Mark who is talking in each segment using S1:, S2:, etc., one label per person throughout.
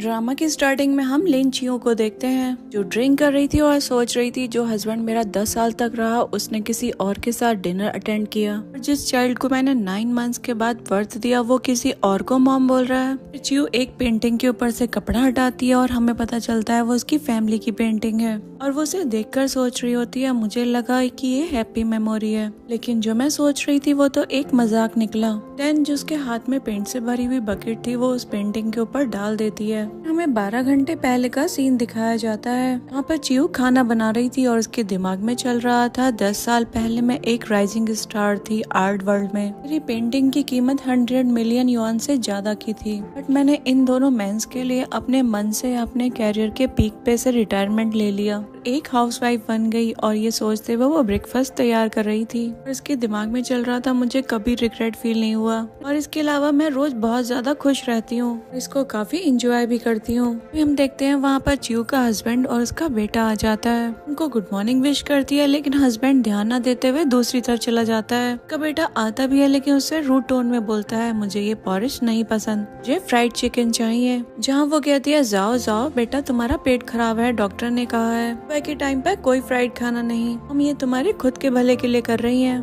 S1: Drama की starting में हम लिन चियो को देखते हैं जो ड्रिंक कर रही थी और सोच रही थी जो हस्बैंड मेरा 10 साल तक रहा उसने किसी और के साथ डिनर अटेंड किया और जिस चाइल्ड को मैंने 9 मंथ्स के बाद बर्थ दिया वो किसी और को मॉम बोल रहा है। चियो एक पेंटिंग के ऊपर से कपड़ा हटाती है और हमें पता चलता है वो उसकी फैमिली की पेंटिंग है और वो उसे देखकर सोच रही होती है मुझे लगा कि ये हैप्पी मेमोरी है, लेकिन जो मैं सोच रही थी वो तो एक मजाक निकला। टेन जिसके हाथ में पेंट से भरी हुई बकेट थी वो उस पेंटिंग के ऊपर डाल देती है। हमें 12 घंटे पहले का सीन दिखाया जाता है। वहाँ पर चियो खाना बना रही थी और उसके दिमाग में चल रहा था 10 साल पहले मैं एक राइजिंग स्टार थी आर्ट वर्ल्ड में। मेरी पेंटिंग की कीमत 100 मिलियन युआन से ज्यादा की थी, बट मैंने इन दोनों मेंस के लिए अपने मन से अपने कैरियर के पीक पे से रिटायरमेंट ले लिया। एक हाउसवाइफ बन गई और ये सोचते हुए वो ब्रेकफास्ट तैयार कर रही थी और इसके दिमाग में चल रहा था मुझे कभी रिग्रेट फील नहीं हुआ और इसके अलावा मैं रोज बहुत ज्यादा खुश रहती हूँ, इसको काफी इंजॉय भी करती हूँ। हम देखते हैं वहाँ पर चियो का हस्बैंड और उसका बेटा आ जाता है। उनको गुड मॉर्निंग विश करती है लेकिन हस्बैंड ध्यान न देते हुए दूसरी तरफ चला जाता है। उसका बेटा आता भी है लेकिन उससे रूड टोन में बोलता है मुझे ये पॉरिश नहीं पसंद, मुझे फ्राइड चिकन चाहिए। जहाँ वो कहती है जाओ जाओ बेटा तुम्हारा पेट खराब है, डॉक्टर ने कहा है सुबह के टाइम पर कोई फ्राइड खाना नहीं, हम ये तुम्हारे खुद के भले के लिए कर रही हैं।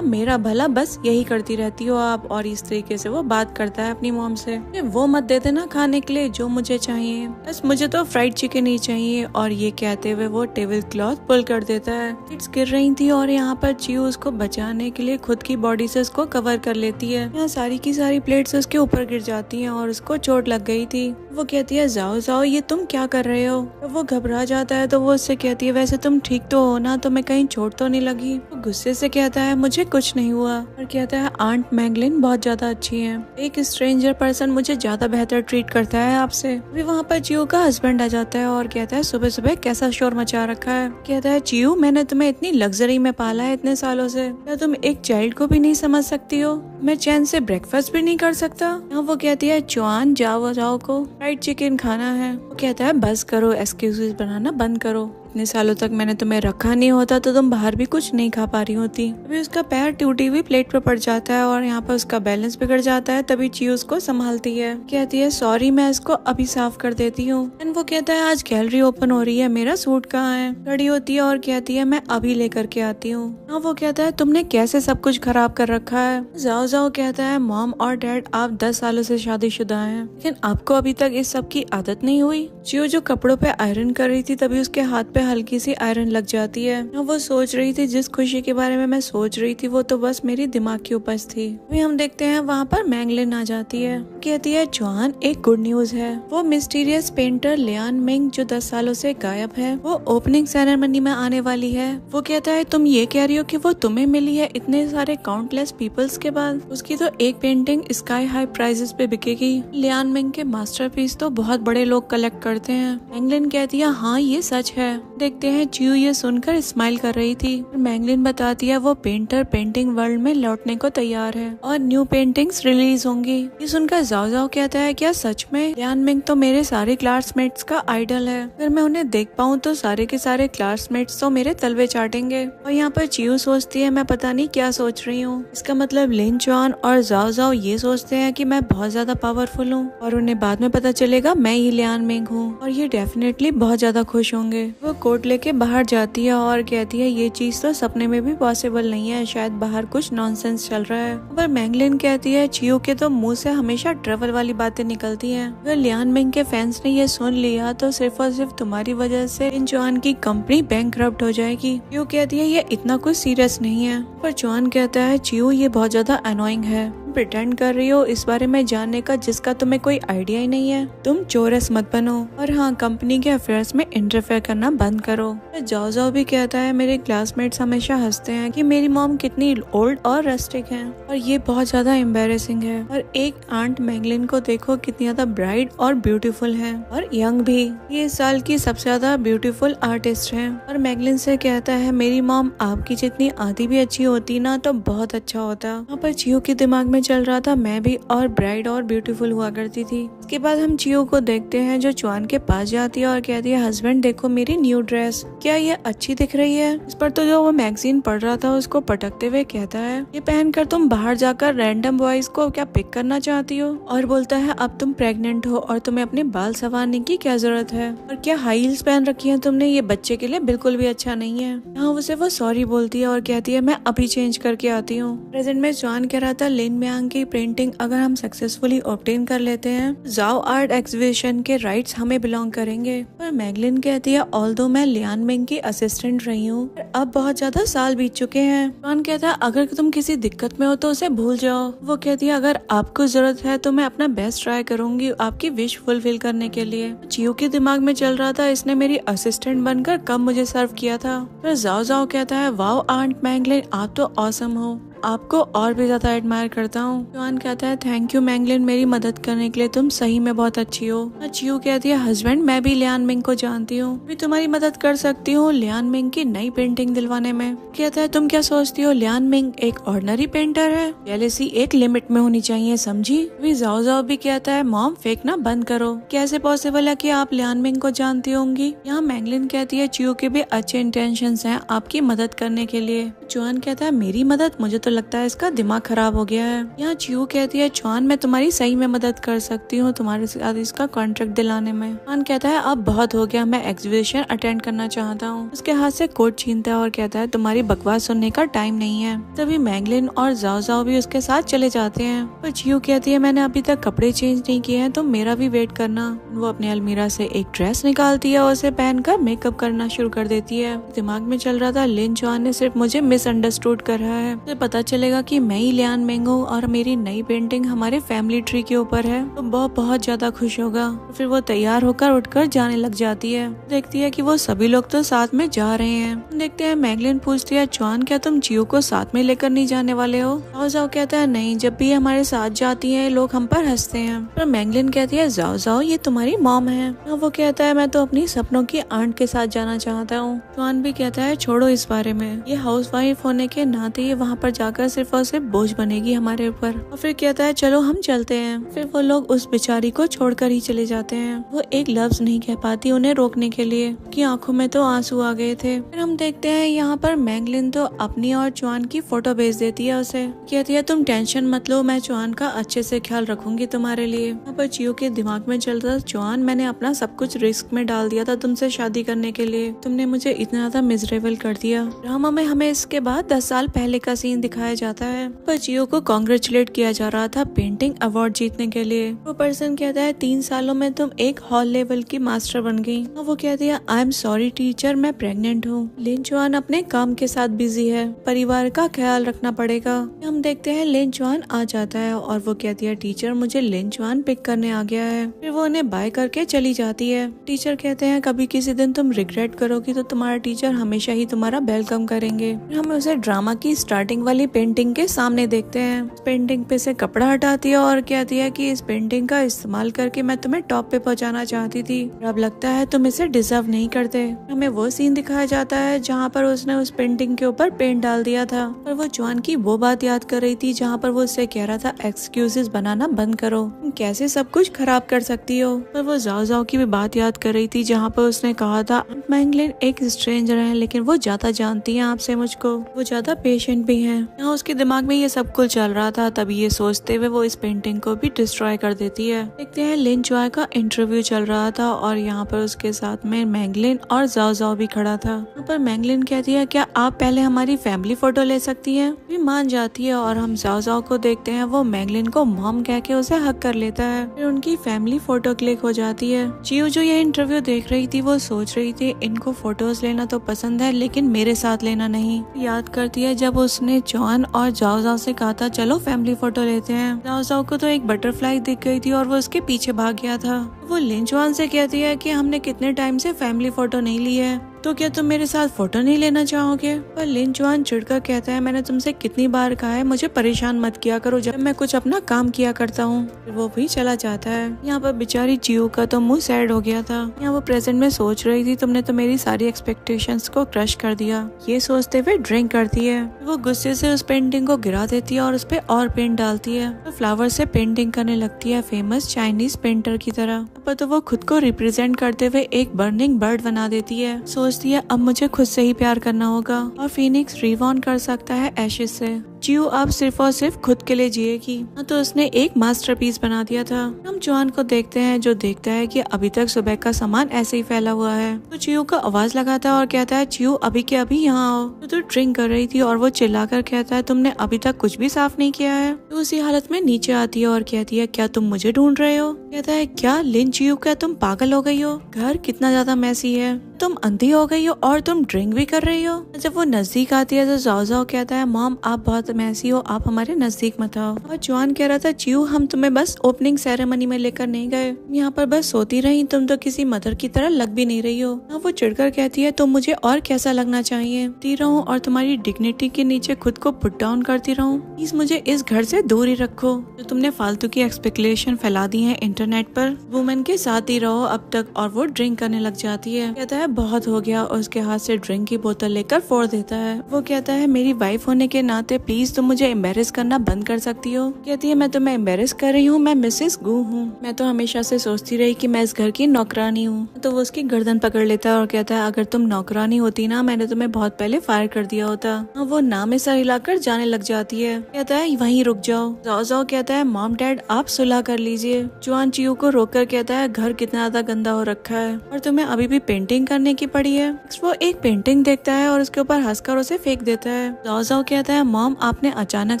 S1: मेरा भला बस यही करती रहती हो आप। और इस तरीके से वो बात करता है अपनी मॉम से वो मत देते ना खाने के लिए जो मुझे चाहिए, बस मुझे तो फ्राइड चिकन ही चाहिए। और ये कहते हुए वो टेबल क्लॉथ पुल कर देता है। प्लेट्स गिर रही थी और यहाँ पर चियो उसको बचाने के लिए खुद की बॉडी से उसको कवर कर लेती है। यहाँ सारी की सारी प्लेट्स उसके ऊपर गिर जाती हैं और उसको चोट लग गई थी। वो कहती है जाओ जाओ ये तुम क्या कर रहे हो। तो वो घबरा जाता है तो वो उससे कहती है वैसे तुम ठीक तो हो ना, तुम्हें कहीं चोट तो नहीं लगी। वो गुस्से से कहता है मुझे कुछ नहीं हुआ और कहता है आंट मैगलिन बहुत ज्यादा अच्छी है, एक स्ट्रेंजर पर्सन मुझे ज्यादा बेहतर ट्रीट करता है आपसे। अभी वहाँ पर चियो का हस्बैंड आ जाता है और कहता है सुबह सुबह कैसा शोर मचा रखा है। कहता है चियो मैंने तुम्हें इतनी लग्जरी में पाला है इतने सालों से, क्या तुम एक चाइल्ड को भी नहीं समझ सकती हो, मैं चैन से ब्रेकफास्ट भी नहीं कर सकता। वो कहती है चौहान जाओ जाओ को फ्राइड चिकन खाना है। वो कहता है बस करो, एक्सक्यूजेस बनाना बंद करो, इतने सालों तक मैंने तुम्हें रखा नहीं होता तो तुम बाहर भी कुछ नहीं खा पा रही होती। अभी उसका पैर टूटी हुई प्लेट पर पड़ जाता है और यहाँ पर उसका बैलेंस बिगड़ जाता है। तभी चियो उसको संभालती है, कहती है सॉरी मैं इसको अभी साफ कर देती हूँ। वो कहता है आज गैलरी ओपन हो रही है, मेरा सूट कहाँ है। खड़ी होती है और कहती है मैं अभी लेकर के आती हूँ। वो कहता है तुमने कैसे सब कुछ खराब कर रखा है। जाओ जाओ कहता है मॉम और डैड आप 10 सालों से शादीशुदा हैं लेकिन आपको अभी तक इस सब की आदत नहीं हुई। चियो जो कपड़ों पे आयरन कर रही थी तभी उसके हाथ पे हल्की सी आयरन लग जाती है। वो सोच रही थी जिस खुशी के बारे में मैं सोच रही थी वो तो बस मेरी दिमाग की उपज थी। अभी हम देखते हैं वहाँ पर मैंगलिन आ जाती है, कहती है जॉन एक गुड न्यूज है, वो मिस्टीरियस पेंटर लियान मिंग जो 10 सालों से गायब है वो ओपनिंग सेरेमनी में आने वाली है। वो कहता है तुम ये कह रही हो कि वो तुम्हें मिली है इतने सारे काउंटलेस पीपल्स के बाद, उसकी तो एक पेंटिंग स्काई हाई प्राइजेस पे बिकेगी। लियान मिंग के मास्टरपीस तो बहुत बड़े लोग कलेक्ट करते हैं। मैंगलिन कहती है हाँ ये सच है। देखते हैं चियो ये सुनकर स्माइल कर रही थी। मैंगलिन बताती है वो पेंटर पेंटिंग वर्ल्ड में लौटने को तैयार है और न्यू पेंटिंग्स रिलीज होंगी। ये सुनकर जाओ जाओ कहता है क्या सच में, लियान मिंग तो मेरे सारे क्लासमेट्स का आइडल है, अगर मैं उन्हें देख पाऊँ तो सारे के सारे क्लासमेट्स तो मेरे तलवे चाटेंगे। और यहाँ पर चियो सोचती है मैं पता नहीं क्या सोच रही हूँ, इसका मतलब लिन चॉन और जाओ जाओ ये सोचते हैं कि मैं बहुत ज्यादा पावरफुल हूँ और उन्हें बाद में पता चलेगा मैं ही लियान मिंग हूँ और ये डेफिनेटली बहुत ज्यादा खुश होंगे। वो कोट लेके बाहर जाती है और कहती है ये चीज तो सपने में भी पॉसिबल नहीं है, शायद बाहर कुछ नॉनसेंस चल रहा है। पर मैंगलिन कहती है चियो के तो मुंह से हमेशा ट्रबल वाली बातें निकलती हैं, अगर लियान मिंग के फैंस ने ये सुन लिया तो सिर्फ और सिर्फ तुम्हारी वजह से इन चौहान की कंपनी बैंकरप्ट हो जाएगी। चियो कहती है ये इतना कुछ सीरियस नहीं है, पर चौहान कहता है चियो ये बहुत ज्यादा अनोइंग है, प्रिटेंड कर रही हो इस बारे में जानने का जिसका तुम्हें कोई आइडिया ही नहीं है, तुम चोरस मत बनो और हाँ कंपनी के अफेयर्स में इंटरफेयर करना बंद करो। जाओ जाओ भी कहता है मेरे क्लासमेट्स हमेशा हंसते हैं कि मेरी मॉम कितनी ओल्ड और रस्टिक है और ये बहुत ज्यादा एम्बेरेसिंग है। और एक आंट मैंगलिन को देखो कितनी ज्यादा ब्राइट और ब्यूटीफुल है और यंग भी, ये इस साल की सबसे ज्यादा ब्यूटीफुल आर्टिस्ट है। और मैंगलिन से कहता है मेरी मॉम आपकी जितनी आधी भी अच्छी होती ना तो बहुत अच्छा होता। वहाँ पर चियो के दिमाग में चल रहा था मैं भी और ब्राइट और ब्यूटीफुल हुआ करती थी। इसके बाद हम चियो को देखते हैं जो चुआन के पास जाती है और कहती है हस्बैंड देखो मेरी न्यू ड्रेस, क्या ये अच्छी दिख रही है। इस पर तो जो वो मैगजीन पढ़ रहा था उसको पटकते हुए कहता है ये पहनकर तुम बाहर जाकर रैंडम बॉयज को क्या पिक करना चाहती हो, और बोलता है अब तुम प्रेग्नेंट हो और तुम्हें अपने बाल संवारने की क्या जरूरत है, और क्या हाई हील्स पहन रखी है तुमने, ये बच्चे के लिए बिल्कुल भी अच्छा नहीं है। यहाँ उसे वो सॉरी बोलती है और कहती है मैं अभी चेंज करके आती हूँ। प्रेजेंट में चुआन कह रहा था लिन मियांग की पेंटिंग अगर हम सक्सेसफुली ऑब्टेन कर लेते हैं जाओ आर्ट एग्जीबिशन के राइट्स हमें बिलोंग करेंगे। पर मैगलिन कहती है ऑल्दो मैं लियान मिंग की असिस्टेंट रही हूँ अब बहुत ज्यादा साल बीत चुके हैं। चुआन कहता है अगर तुम किसी दिक्कत में हो तो उसे भूल जाओ। वो कहती है अगर आपको जरूरत है तो मैं अपना बेस्ट ट्राई करूंगी आपकी विश फुलफिल करने के लिए। चियो के दिमाग में चल रहा था इसने मेरी असिस्टेंट बनकर कब मुझे सर्व किया था। फिर जाओ जाओ कहता है वाओ आंट मैगलिन आप तो ऑसम हो, आपको और भी ज्यादा एडमायर करता हूँ। चुआन कहता है थैंक यू मैगलिन मेरी मदद करने के लिए, तुम सही में बहुत अच्छी हो। चियो कहती है हस्बैंड मैं भी लियान मिंग को जानती हूँ, मैं तुम्हारी मदद कर सकती हूँ लियान मिंग की नई पेंटिंग दिलवाने में। कहता है तुम क्या सोचती हो लियान मिंग एक ऑर्डिनरी पेंटर है, जेलसी एक लिमिट में होनी चाहिए समझी। भी जाओ जाओ भी कहता है मॉम फेंकना बंद करो, कैसे पॉसिबल है कि आप लियान मिंग को जानती होंगी। यहाँ मैगलिन कहती है चियो के भी अच्छे इंटेंशंस हैं आपकी मदद करने के लिए। चुआन कहता है मेरी मदद, मुझे तो लगता है इसका दिमाग खराब हो गया है। यहाँ चियो कहती है चुआन मैं तुम्हारी सही में मदद कर सकती हूँ तुम्हारे साथ इसका कॉन्ट्रैक्ट दिलाने में। चुआन कहता है अब बहुत हो गया, मैं एग्जीबिशन अटेंड करना चाहता हूँ। उसके हाथ से कोट छीनता है और कहता है तुम्हारी बकवास सुनने का टाइम नहीं है। तभी मैगलिन और जाओ जाओ भी उसके साथ चले जाते हैं। पर चियो कहती है मैंने अभी तक कपड़े चेंज नहीं किए हैं तो मेरा भी वेट करना। वो अपने अलमीरा से एक ड्रेस निकालती है और उसे पहनकर मेकअप करना शुरू कर देती है। दिमाग में चल रहा था लिन चुआन ने सिर्फ मुझे मिसअंडरस्टूड कर रहा है, मुझे पता चलेगा कि मैं ही लियान मिंग हूँ और मेरी नई पेंटिंग हमारे फैमिली ट्री के ऊपर है तो बहुत ज्यादा खुश होगा। फिर वो तैयार होकर उठकर जाने लग जाती है। देखती है कि वो सभी लोग तो साथ में जा रहे हैं। देखते हैं मैगलिन पूछती है चुआन क्या तुम चियो को साथ में लेकर नहीं जाने वाले हो। जाओ जाओ कहता है नहीं, जब भी हमारे साथ जाती है लोग हम पर हंसते हैं। पर मैगलिन कहती है जाओ जाओ ये तुम्हारी मॉम है। वो कहता है मैं तो अपनी सपनों की आंट के साथ जाना चाहता हूँ। चुआन भी कहता है छोड़ो इस बारे में, ये हाउसवाइफ होने के नाते ये वहाँ पर जाकर सिर्फ और सिर्फ बोझ बनेगी हमारे ऊपर। और फिर कहता है चलो हम चलते हैं। फिर वो लोग उस बेचारी को छोड़कर ही चले जाते हैं। वो एक लफ्ज नहीं कह पाती उन्हें रोकने के लिए कि आंखों में तो आंसू आ गए थे। फिर हम देखते हैं यहाँ पर मैगलिन तो अपनी और चुआन की फोटो भेज देती है उसे। कहती है तुम टेंशन मत लो, मैं चुआन का अच्छे से ख्याल रखूंगी तुम्हारे लिए। यहाँ पर चियो के दिमाग में चल रहा चुआन मैंने अपना सब कुछ रिस्क में डाल दिया था तुमसे शादी करने के लिए, तुमने मुझे इतना ज्यादा मिजरेबल कर दिया। ड्रामा में हमें इसके बाद 10 साल पहले का सीन दिखाया जाता है। पर चियो को कांग्रेचुलेट किया जा रहा था पेंटिंग अवार्ड जीतने के लिए। वो पर्सन कहता है 3 सालों में तुम एक हॉल लेवल की मास्टर बन गई। वो कहती है आई एम सॉरी टीचर मैं प्रेग्नेंट हूँ। लिन चुआन अपने काम के साथ बिजी है, परिवार का ख्याल रखना पड़ेगा। हम देखते हैं लिन चुआन आ जाता है और वो कहती है टीचर मुझे लिन चुआन पिक करने आ गया है। फिर वो उन्हें बाय करके चली जाती है। टीचर कहते हैं कभी किसी दिन तुम रिग्रेट करोगी तो तुम्हारा टीचर हमेशा ही तुम्हारा वेलकम करेंगे। हम उसे ड्रामा की स्टार्टिंग वाली पेंटिंग के सामने देखते हैं। पेंटिंग पे से कपड़ा हटाती है और कहती है कि इस पेंटिंग का इस्तेमाल करके मैं तुम्हें टॉप पे पहुंचाना चाहती थी, अब लगता है तुम इसे डिजर्व नहीं करते। हमें वो सीन दिखाया जाता है जहाँ पर उसने उस पेंटिंग के ऊपर पेंट डाल दिया था। और वो चुआन की वो बात याद कर रही थी जहाँ पर वो उससे कह रहा था एक्सक्यूजेस बनाना बंद करो, तुम कैसे सब कुछ खराब कर सकती हो। पर वो जाओ जाओ की भी बात याद कर रही थी जहाँ पर उसने कहा था मैगलिन एक स्ट्रेंजर है लेकिन वो ज्यादा जानती है आपसे मुझको, वो ज्यादा पेशेंट भी है। यहाँ उसके दिमाग में ये सब कुछ चल रहा था, तभी ये सोचते हुए वो इस पेंटिंग को भी डिस्ट्रॉय कर देती है। देखते हैं लिन चुआन का इंटरव्यू चल रहा था और यहाँ पर उसके साथ में मैगलिन और जाओ जाओ भी खड़ा था। यहाँ पर मैगलिन कहती है क्या आप पहले हमारी फैमिली फोटो ले सकती हैं। भी मान जाती है और हम जाओ जाओ को देखते हैं वो मैगलिन को मॉम कह के उसे हक कर लेता है। फिर उनकी फैमिली फोटो क्लिक हो जाती है। चियो जो ये इंटरव्यू देख रही थी वो सोच रही थी इनको फोटोज लेना तो पसंद है लेकिन मेरे साथ लेना नहीं। याद करती है जब उसने चुआन और जाओ जाओ से कहा था चलो फैमिली फोटो लेते हैं। जाओ जाओ को तो एक बटरफ्लाई दिख गई थी और वो उसके पीछे भाग गया था। वो लिन चुआन से कहती है कि हमने कितने टाइम से फैमिली फोटो नहीं ली है, तो क्या तुम मेरे साथ फोटो नहीं लेना चाहोगे? पर लिन जुआन चिढ़कर कहता है, मैंने तुमसे कितनी बार कहा है मुझे परेशान मत किया करो जब मैं कुछ अपना काम किया करता हूँ। वो भी चला जाता है। यहाँ पर बेचारी चियो का तो मुंह सैड हो गया था। यहाँ वो प्रेजेंट में सोच रही थी, तुमने तो मेरी सारी एक्सपेक्टेशंस को क्रश कर दिया। ये सोचते हुए ड्रिंक करती है। वो गुस्से से उस पेंटिंग को गिरा देती है और उस पे और पेंट डालती है। तो फ्लावर से पेंटिंग करने लगती है फेमस चाइनीज पेंटर की तरह। पर तो वो खुद को रिप्रेजेंट करते हुए एक बर्निंग बर्ड बना देती है। सोचती है अब मुझे खुद से ही प्यार करना होगा और फीनिक्स रिवॉर्न कर सकता है एशेज से। चियो अब सिर्फ और सिर्फ खुद के लिए जिएगी। तो उसने एक मास्टरपीस बना दिया था। हम जुआन को देखते हैं जो देखता है कि अभी तक सुबह का सामान ऐसे ही फैला हुआ है। तो चियो को आवाज लगाता है और कहता है, चियो अभी के अभी यहाँ आओ। तो ड्रिंक कर रही थी और वो चिल्लाकर कहता है, तुमने अभी तक कुछ भी साफ नहीं किया है। तो उसी हालत में नीचे आती है और कहती है, क्या तुम मुझे ढूंढ रहे हो? कहता है, क्या लिन चियो, क्या तुम पागल हो गई हो? घर कितना ज्यादा मैसी है, तुम अंधी हो गई हो और तुम ड्रिंक भी कर रही हो। जब वो नजदीक आती है तो जाओ जाओ कहता है, मॉम आप बहुत मैसी हो, आप हमारे नजदीक मत आओ। और जुआन कह रहा था, चियो हम तुम्हें बस ओपनिंग सेरेमनी में लेकर नहीं गए, यहाँ पर बस सोती रही, तुम तो किसी मदर की तरह लग भी नहीं रही हो। वो चिढ़कर कहती है, तुम मुझे और कैसा लगना चाहिए? ती रहूं और तुम्हारी डिग्निटी के नीचे खुद को पुट डाउन करती रहूं? प्लीज मुझे इस घर से दूर ही रखो। जो तुमने फालतू की एक्सपेक्टेशन फैला दी है इंटरनेट पर, वुमेन के साथ ही रहो अब तक। और वो ड्रिंक करने लग जाती है। कहता है बहुत हो गया और उसके हाथ से ड्रिंक की बोतल लेकर फोड़ देता है। वो कहता है, मेरी वाइफ होने के नाते प्लीज तुम मुझे एम्बेरस करना बंद कर सकती हो? कहती है, मैं तुम्हें एम्बेरस कर रही हूँ, मैं मिसेस गू हूँ। मैं तो हमेशा से सोचती रही कि मैं इस घर की नौकरानी हूँ। तो वो उसकी गर्दन पकड़ लेता है और कहता है, अगर तुम नौकरानी होती ना, मैंने तुम्हें बहुत पहले फायर कर दिया होता। वो नाम में सर हिलाकर जाने लग जाती है। कहता है, वहीं रुक जाओ। जाओ जाओ कहता है, मॉम डैड आप सुलह कर लीजिए। जुआन चियो को रोककर कहता है, घर कितना ज्यादा गंदा हो रखा है और तुम्हें अभी भी पेंटिंग करने की पड़ी है। वो एक पेंटिंग देखता है और उसके ऊपर हंसकर उसे फेंक देता है। जाओ जाओ कहता है, मॉम आपने अचानक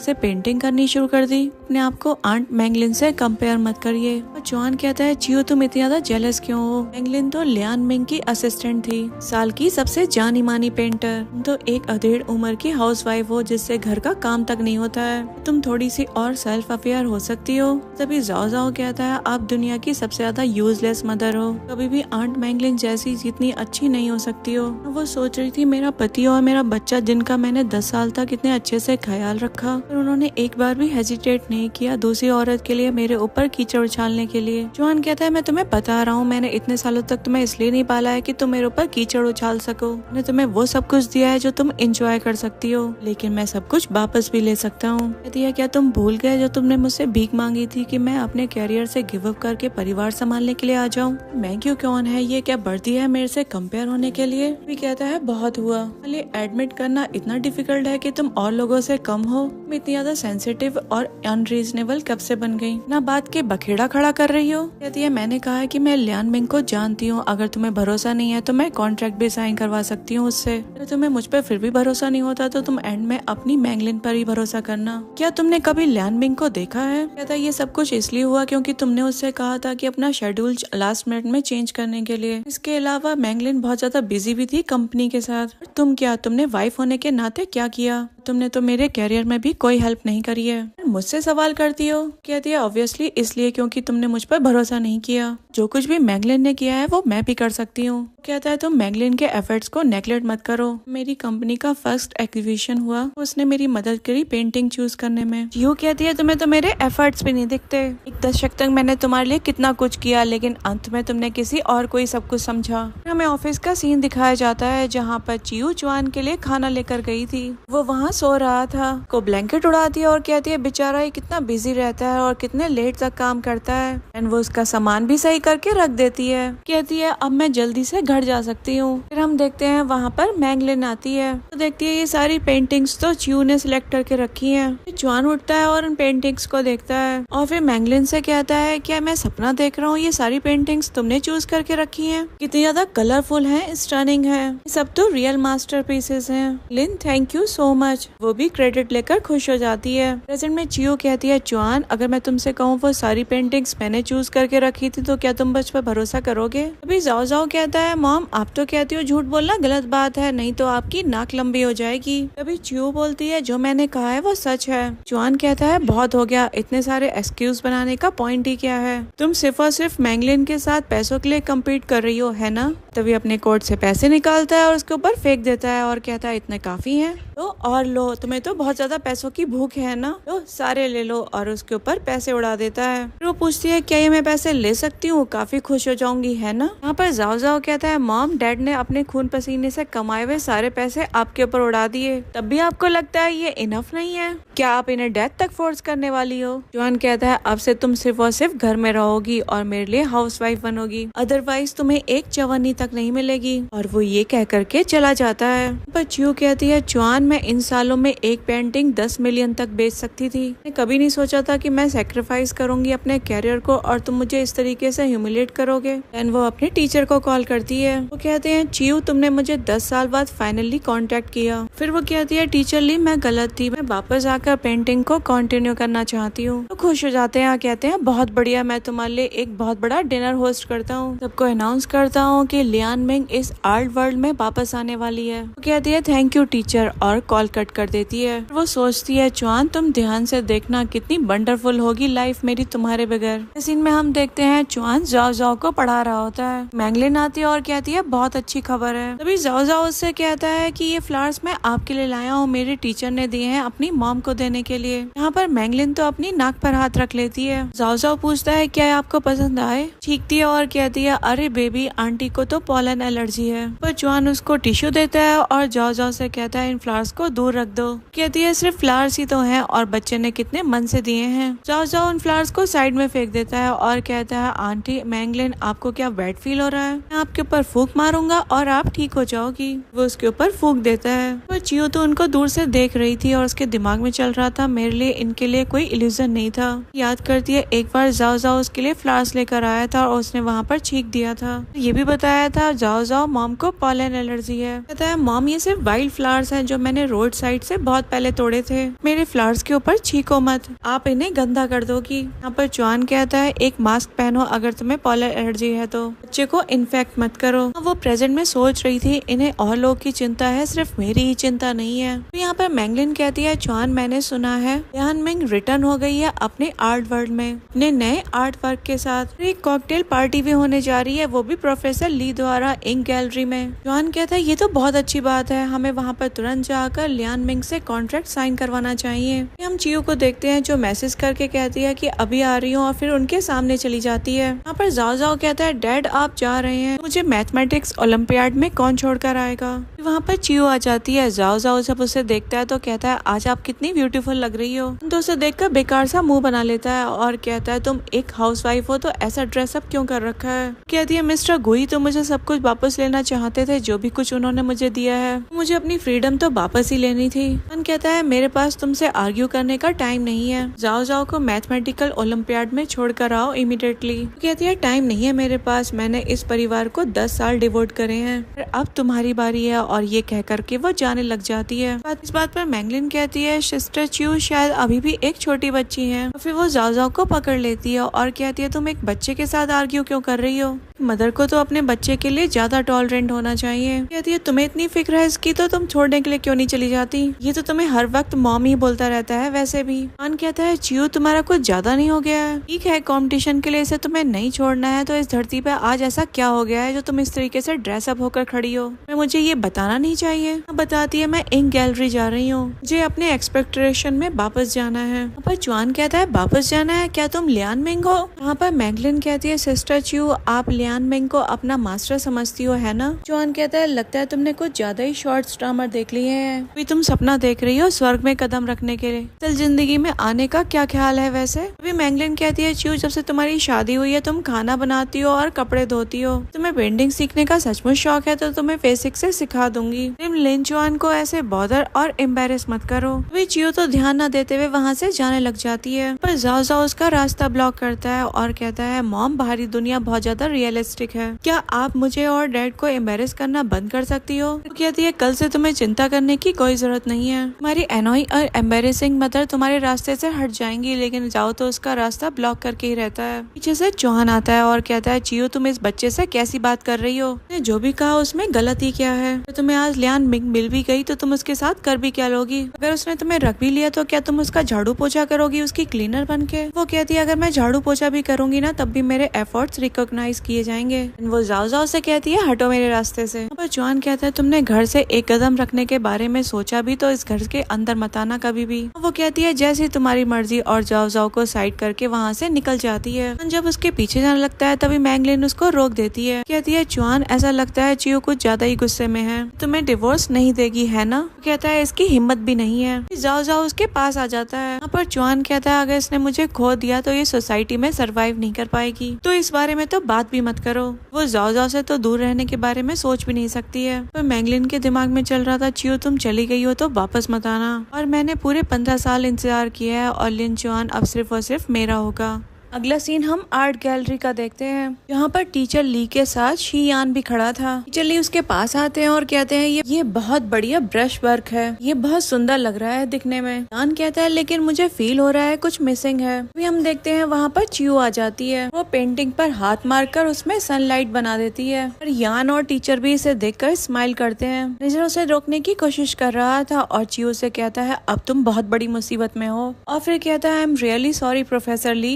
S1: से पेंटिंग करनी शुरू कर दी, अपने आप को आंट मैंगलिन से कंपेयर मत करिए। और जुआन कहता है, चियो तुम इतनी ज्यादा जेलस क्यों हो? मैंगलिन तो लियान मिंग की असिस्टेंट थी, साल की सबसे जानी मानी पेंटर। तो एक अधेड़ उम्र की हाउसवाइफ हो जिससे घर का काम तक नहीं होता है। तुम थोड़ी सी और सेल्फ अफेयर हो सकती हो। तभी जाओ जाओ कहता है, आप दुनिया की सबसे ज्यादा यूजलेस मदर हो, कभी भी आंट मैंगलिन जैसी जितनी अच्छी नहीं हो सकती हो। वो सोच रही थी, मेरा पति और मेरा बच्चा जिनका मैंने 10 साल तक इतने अच्छे से ख्याल रखा, पर उन्होंने एक बार भी हेजिटेट नहीं किया दूसरी औरत के लिए मेरे ऊपर कीचड़ उछालने के लिए। जुआन कहता है, मैं तुम्हें बता रहा हूँ, मैंने इतने सालों तक तुम्हें इसलिए नहीं पाला है कि तुम मेरे ऊपर कीचड़ उछाल सको। मैंने तुम्हें वो सब कुछ दिया है जो तुम एंजॉय कर सकती हो, लेकिन मैं सब कुछ वापस भी ले सकता हूँ। कहती है, क्या तुम भूल गए जो तुमने मुझसे भीख मांगी थी कि मैं अपने कैरियर से गिव अप करके परिवार संभालने के लिए आ जाऊँ? मैं क्यों कौन है, ये क्या बढ़ती है मेरे से कंपेयर होने के लिए? भी कहता है, बहुत हुआ, खाली एडमिट करना इतना डिफिकल्ट है कि तुम और लोगों से कम हो। तुम इतनी ज्यादा सेंसिटिव और अनरीजनेबल कब से बन गई? ना बात के बखेड़ा खड़ा कर रही हो। कहती है, मैंने कहा है कि मैं लियान मिंग को जानती हूँ, अगर तुम्हें भरोसा नहीं है तो मैं कॉन्ट्रैक्ट भी साइन करवा सकती हूँ उससे। अगर तुम्हें मुझ पर फिर भी भरोसा नहीं होता तो तुम एंड में अपनी मैंगलिन पर ही भरोसा करना। क्या तुमने कभी लियान मिंग को देखा है? कहता है, ये सब कुछ इसलिए हुआ क्योंकि तुमने उससे कहा था कि अपना शेड्यूल लास्ट मिनट में चेंज करने के लिए। इसके अलावा मैंगलिन बहुत ज्यादा बिजी भी थी कंपनी के साथ। तुम क्या, तुमने वाइफ होने के नाते क्या किया? तुमने तो मेरे कैरियर में भी कोई हेल्प नहीं करी है। मुझसे सवाल करती हो? कहती है, ऑब्वियसली इसलिए क्योंकि तुमने मुझ पर भरोसा नहीं किया। जो कुछ भी मैंगलिन ने किया है वो मैं भी कर सकती हूँ। कहता है, तुम मैंगलिन के एफर्ट्स को नेग्लेक्ट मत करो। मेरी कंपनी का फर्स्ट एक्विजिशन हुआ, उसने मेरी मदद करी पेंटिंग चूज करने में। यूँ कहती है, तुम्हें तो मेरे एफर्ट्स भी नहीं दिखते। एक दशक तक मैंने तुम्हारे लिए कितना कुछ किया, लेकिन अंत में तुमने किसी और को ही सब कुछ समझा। हमें ऑफिस का सीन दिखाया जाता है जहाँ पर चियो जुआन के लिए खाना लेकर गई थी। वो वहाँ सो रहा था, को ब्लैंकेट उड़ाती है और कहती है, बेचारा ये कितना बिजी रहता है और कितने लेट तक काम करता है। एंड वो उसका सामान भी सही करके रख देती है। कहती है, अब मैं जल्दी से घर जा सकती हूँ। फिर हम देखते हैं वहाँ पर मैंगलिन आती है। तो देखती है ये सारी पेंटिंग्स तो चियो ने सिलेक्ट करके रखी है। जुआन उठता है और उन पेंटिंग्स को देखता है और फिर मैंगलिन से कहता है, क्या मैं सपना देख रहा हूँ? ये सारी पेंटिंग्स तुमने चूज करके रखी है, कितनी ज्यादा कलरफुल है, स्टनिंग है, सब तो रियल मास्टरपीसेस हैं। लिन थैंक यू सो मच। वो भी क्रेडिट लेकर खुश हो जाती है। प्रेजेंट में चियो कहती है, जुआन अगर मैं तुमसे कहूँ वो सारी पेंटिंग्स मैंने चूज करके रखी थी तो क्या तुम मुझ पर भरोसा करोगे? अभी जाओ जाओ कहता है, मॉम आप तो कहती हो झूठ बोलना गलत बात है, नहीं तो आपकी नाक लंबी हो जाएगी। तभी चियो बोलती है, जो मैंने कहा है वो सच है। जुआन कहता है, बहुत हो गया, इतने सारे एक्सक्यूज बनाने का पॉइंट ही क्या है? तुम सिर्फ और सिर्फ मैंगलिन के साथ पैसों के लिए कम्पीट कर रही हो, है ना? तभी अपने कोट से पैसे निकालता है और उसके ऊपर फेंक देता है और कहता है इतने काफी हैं। तो और लो, तुम्हें तो बहुत ज्यादा पैसों की भूख है ना, तो सारे ले लो, और उसके ऊपर पैसे उड़ा देता है। फिर वो पूछती है क्या ये मैं पैसे ले सकती हूँ, काफी खुश हो जाऊंगी है ना। यहाँ पर जाओ जाओ कहता है मॉम, डैड ने अपने खून पसीने से कमाए हुए सारे पैसे आपके ऊपर उड़ा दिए, तब भी आपको लगता है ये इनफ नहीं है, क्या आप इन्हें डेथ तक फोर्स करने वाली हो। जॉन कहता है अब से तुम सिर्फ और सिर्फ घर में रहोगी और मेरे लिए हाउसवाइफ बनोगी, अदरवाइज तुम्हें एक चवन्नी तक नहीं मिलेगी। और वो ये कह करके चला जाता है। पर चियो कहती है जॉन, मैं इन सालों में एक पेंटिंग 10 मिलियन तक बेच सकती थी, मैं कभी नहीं सोचा था कि मैं सेक्रीफाइस करूंगी अपने कैरियर को और तुम मुझे इस तरीके से ह्यूमिलेट करोगे। देन वो अपने टीचर को कॉल करती है। वो कहते हैं चियो, तुमने मुझे 10 साल बाद फाइनली कांटेक्ट किया। फिर वो कहती है टीचर ली, मैं गलत थी, मैं वापस आकर पेंटिंग को कंटिन्यू करना चाहती हूँ। तो खुश हो जाते हैं, कहते हैं बहुत बढ़िया, मैं तुम्हारे लिए एक बहुत बड़ा डिनर होस्ट करता हूँ, सबको अनाउंस करता हूँ कि लियान मिंग इस आर्ट वर्ल्ड में वापस आने वाली है। वो कहती है थैंक यू टीचर और कॉल कट कर देती है। वो सोचती है चुआन, तुम ध्यान से देखना कितनी वंडरफुल होगी लाइफ मेरी तुम्हारे बगैर। इस सीन में हम देखते हैं चुआन जाओ जाओ को पढ़ा रहा होता है। मैंगलिन आती है और कहती है बहुत अच्छी खबर है। तभी जाओ जाओ उससे कहता है कि ये फ्लावर्स मैं आपके लिए लाया हूँ, मेरे टीचर ने दिए हैं अपनी मॉम को देने के लिए। यहाँ पर मैंगलिन तो अपनी नाक पर हाथ रख लेती है। जाओ जाओ पूछता है क्या आपको पसंद आए, चीखती है और कहती है अरे बेबी, आंटी को तो पॉलन एलर्जी है। पर चुआन उसको टिश्यू देता है और जाओ जाओ से कहता है इन फ्लावर्स को दूर रख दो। कहती है सिर्फ फ्लावर्स ही तो हैं और बच्चे ने कितने मन से दिए हैं। जाओ जाओ उन फ्लावर्स को साइड में फेंक देता है और कहता है आंटी मैंगलिन, आपको क्या वेट फील हो रहा है, मैं आपके ऊपर फूंक मारूंगा और आप ठीक हो जाओगी। वो उसके ऊपर फूंक देता है। पर चियो तो उनको दूर से देख रही थी और उसके दिमाग में चल रहा था मेरे लिए इनके लिए कोई इल्यूजन नहीं था। याद करती है एक बार जाओ जाओ उसके लिए फ्लावर्स लेकर आया था और उसने वहाँ पर छींक दिया था। ये भी बताया था जाओ जाओ मॉम को पॉलन एलर्जी है। कहता है मॉम, ये सिर्फ वाइल्ड फ्लावर्स हैं जो मैंने रोड साइड से बहुत पहले तोड़े थे, मेरे फ्लावर्स के ऊपर छींको मत, आप इन्हें गंदा कर दोगी। यहाँ पर चुआन कहता है एक मास्क पहनो अगर तुम्हें पॉलन एलर्जी है तो, बच्चे को इन्फेक्ट मत करो। वो प्रेजेंट में सोच रही थी इन्हें और लोग की चिंता है, सिर्फ मेरी ही चिंता नहीं है। तो यहाँ पर मैंगलिन कहती है चुआन, मैंने सुना है लियान मिंग रिटर्न हो गई है अपने आर्ट वर्ल्ड में अपने नए आर्ट वर्क के साथ। एक कॉकटेल पार्टी भी होने जा रही है, वो भी प्रोफेसर ली द्वारा इंक गैलरी में। चुआन कहता है ये तो बहुत अच्छी बात है, हमें वहाँ पर तुरंत जाकर लियान मिंग से कॉन्ट्रैक्ट साइन करवाना चाहिए। हम चियो को देखते हैं जो मैसेज करके कहती है कि अभी आ रही हूँ और फिर उनके सामने चली जाती है। यहाँ पर जाओ जाओ कहता है डैड आप जा रहे हैं, मुझे मैथमेटिक्स ओलंपियाड में कौन छोड़कर आएगा। वहाँ पर चियो आ जाती है। जाओ जाओ जब उसे देखता है तो कहता है आज आप कितनी ब्यूटीफुल लग रही हो। तो उसे देखकर बेकार सा मुंह बना लेता है और कहता है तुम एक हाउसवाइफ हो तो ऐसा ड्रेसअप क्यों कर रखा है। कहती है मिस्टर गुई तो मुझे सब कुछ वापस लेना चाहते थे, जो भी कुछ उन्होंने मुझे दिया है, मुझे अपनी फ्रीडम तो वापस ही लेनी थी। मन कहता है मेरे पास तुमसे आर्ग्यू करने का टाइम नहीं है, जाओ जाओ को मैथमेटिकल ओलंपियाड में छोड़ कर आओ इमीडिएटली। कहती है टाइम नहीं है मेरे पास, मैंने इस परिवार को 10 साल डिवोट करे हैं, अब तुम्हारी बारी है। और ये कह करके वो जाने लग जाती है। इस बात पर मैंगलिन कहती है सिस्टर चियो शायद अभी भी एक छोटी बच्ची है। फिर वो जाओ जाओ को पकड़ लेती है और कहती है तुम एक बच्चे के साथ आर्ग्यू क्यों कर रही हो, मदर को तो अपने बच्चे के लिए ज्यादा टॉलरेंट होना चाहिए। कहती है तुम्हें इतनी फिक्र है इसकी तो तुम छोड़ने के लिए क्यों नहीं चली जाती, ये तो तुम्हें हर वक्त मॉम ही बोलता रहता है वैसे भी। मान कहता है चियो तुम्हारा कुछ ज्यादा नहीं हो गया है, ठीक है कंपटीशन के लिए इसे तुम्हें नहीं छोड़ना है तो इस धरती पे आज ऐसा क्या हो गया है जो तुम इस तरीके से ड्रेसअप होकर खड़ी हो, मैं मुझे ये बताना नहीं चाहिए। बताती है मैं इंक गैलरी जा रही हूँ, मुझे अपने एक्सपेक्टेशन में वापस जाना है। पर चुआन कहता है वापस जाना है, क्या तुम लियान मिंग हो। यहाँ पर मैंगलिन कहती है सिस्टर चियो आप लियान मिंग को अपना मास्टर समझती हो है ना। चुआन कहता है लगता है तुमने कुछ ज्यादा ही शॉर्ट्स ड्रामा देख लिए हैं, अभी तुम सपना देख रही हो स्वर्ग में कदम रखने के लिए, कल जिंदगी में आने का क्या ख्याल है वैसे। अभी मैंगलिन कहती है चियो जब से तुम्हारी शादी हुई है तुम खाना बनाती हो और कपड़े धोती हो, तुम्हें पेंटिंग सीखने का सचमुच शौक है तो तुम्हें बेसिक से सिखा दूंगी। लिन चुआन को ऐसे बॉदर और एम्बेरस मत करो। अभी चियो तो ध्यान न देते हुए वहाँ से जाने लग जाती है। पर जाओ जाओ उसका रास्ता ब्लॉक करता है और कहता है मॉम बाहरी दुनिया बहुत ज्यादा रियलिस्टिक है, क्या आप मुझे और डैड को एम्बेरस करना बंद कर सकती हो। तो कहती है कल से तुम्हें चिंता करने की कोई जरूरत नहीं है, तुम्हारी एनोइंग और एम्बेरसिंग मदर तुम्हारे रास्ते से हट जाएंगी, लेकिन जाओ तो उसका रास्ता ब्लॉक करके ही रहता है। पीछे से चौहान आता है और कहता है चियो तुम इस बच्चे से कैसी बात कर रही हो, जो भी कहा उसमें गलती क्या है, तो तुम्हें आज लियान मिंग मिल भी गई तो तुम उसके साथ कर भी क्या लोगी, अगर उसने तुम्हें रख भी लिया तो क्या तुम उसका झाड़ू पोछा करोगी उसकी क्लीनर बन के। वो कहती है अगर मैं झाड़ू पोछा भी करूंगी ना तब भी मेरे एफर्ट्स रिकॉग्नाइज किए जाएंगे। वो जाओ जाओ से कहती है हटो मेरे रास्ते से। पर जुआन कहता है तुमने घर से एक कदम रखने के बारे में सोचा भी तो इस घर के अंदर मत आना कभी भी। वो कहती है जैसी तुम्हारी मर्जी और जाओ जाओ को साइड करके वहाँ से निकल जाती है। जब उसके पीछे जाने लगता है तभी मैंगलिन उसको रोक देती है। कहती है जुआन ऐसा लगता है चियो कुछ ज्यादा ही गुस्से में है, तुम्हें डिवोर्स नहीं देगी है ना। कहता है इसकी हिम्मत भी नहीं है। जाओ जाओ उसके पास आ जाता है। यहाँ पर जुआन कहता है अगर इसने मुझे खो दिया तो ये सोसाइटी में सरवाइव नहीं कर पाएगी, तो इस बारे में तो बात भी मत करो। वो जाओ जाओ से तो दूर रहने के बारे में सोच भी नहीं सकती है। तो मैंगलिन के दिमाग में चल रहा था चियो तुम चली गई हो तो वापस मत आना, और मैंने पूरे 15 साल इंतजार किया है और लिन जुआन अब सिर्फ और सिर्फ मेरा होगा। अगला सीन हम आर्ट गैलरी का देखते हैं, जहाँ पर टीचर ली के साथ शी यान भी खड़ा था। टीचर ली उसके पास आते हैं और कहते हैं ये बहुत बढ़िया ब्रश वर्क है, ये बहुत सुंदर लग रहा है दिखने में। यान कहता है लेकिन मुझे फील हो रहा है कुछ मिसिंग है। अभी हम देखते हैं वहाँ पर चियो आ जाती है। वो पेंटिंग पर हाथ मारकर उसमें सनलाइट बना देती है और यान और टीचर भी इसे देखकर स्माइल करते हैं। मैनेजर उसे रोकने की कोशिश कर रहा था और चियो से कहता है अब तुम बहुत बड़ी मुसीबत में हो, और फिर कहता है I am really sorry professor Lee,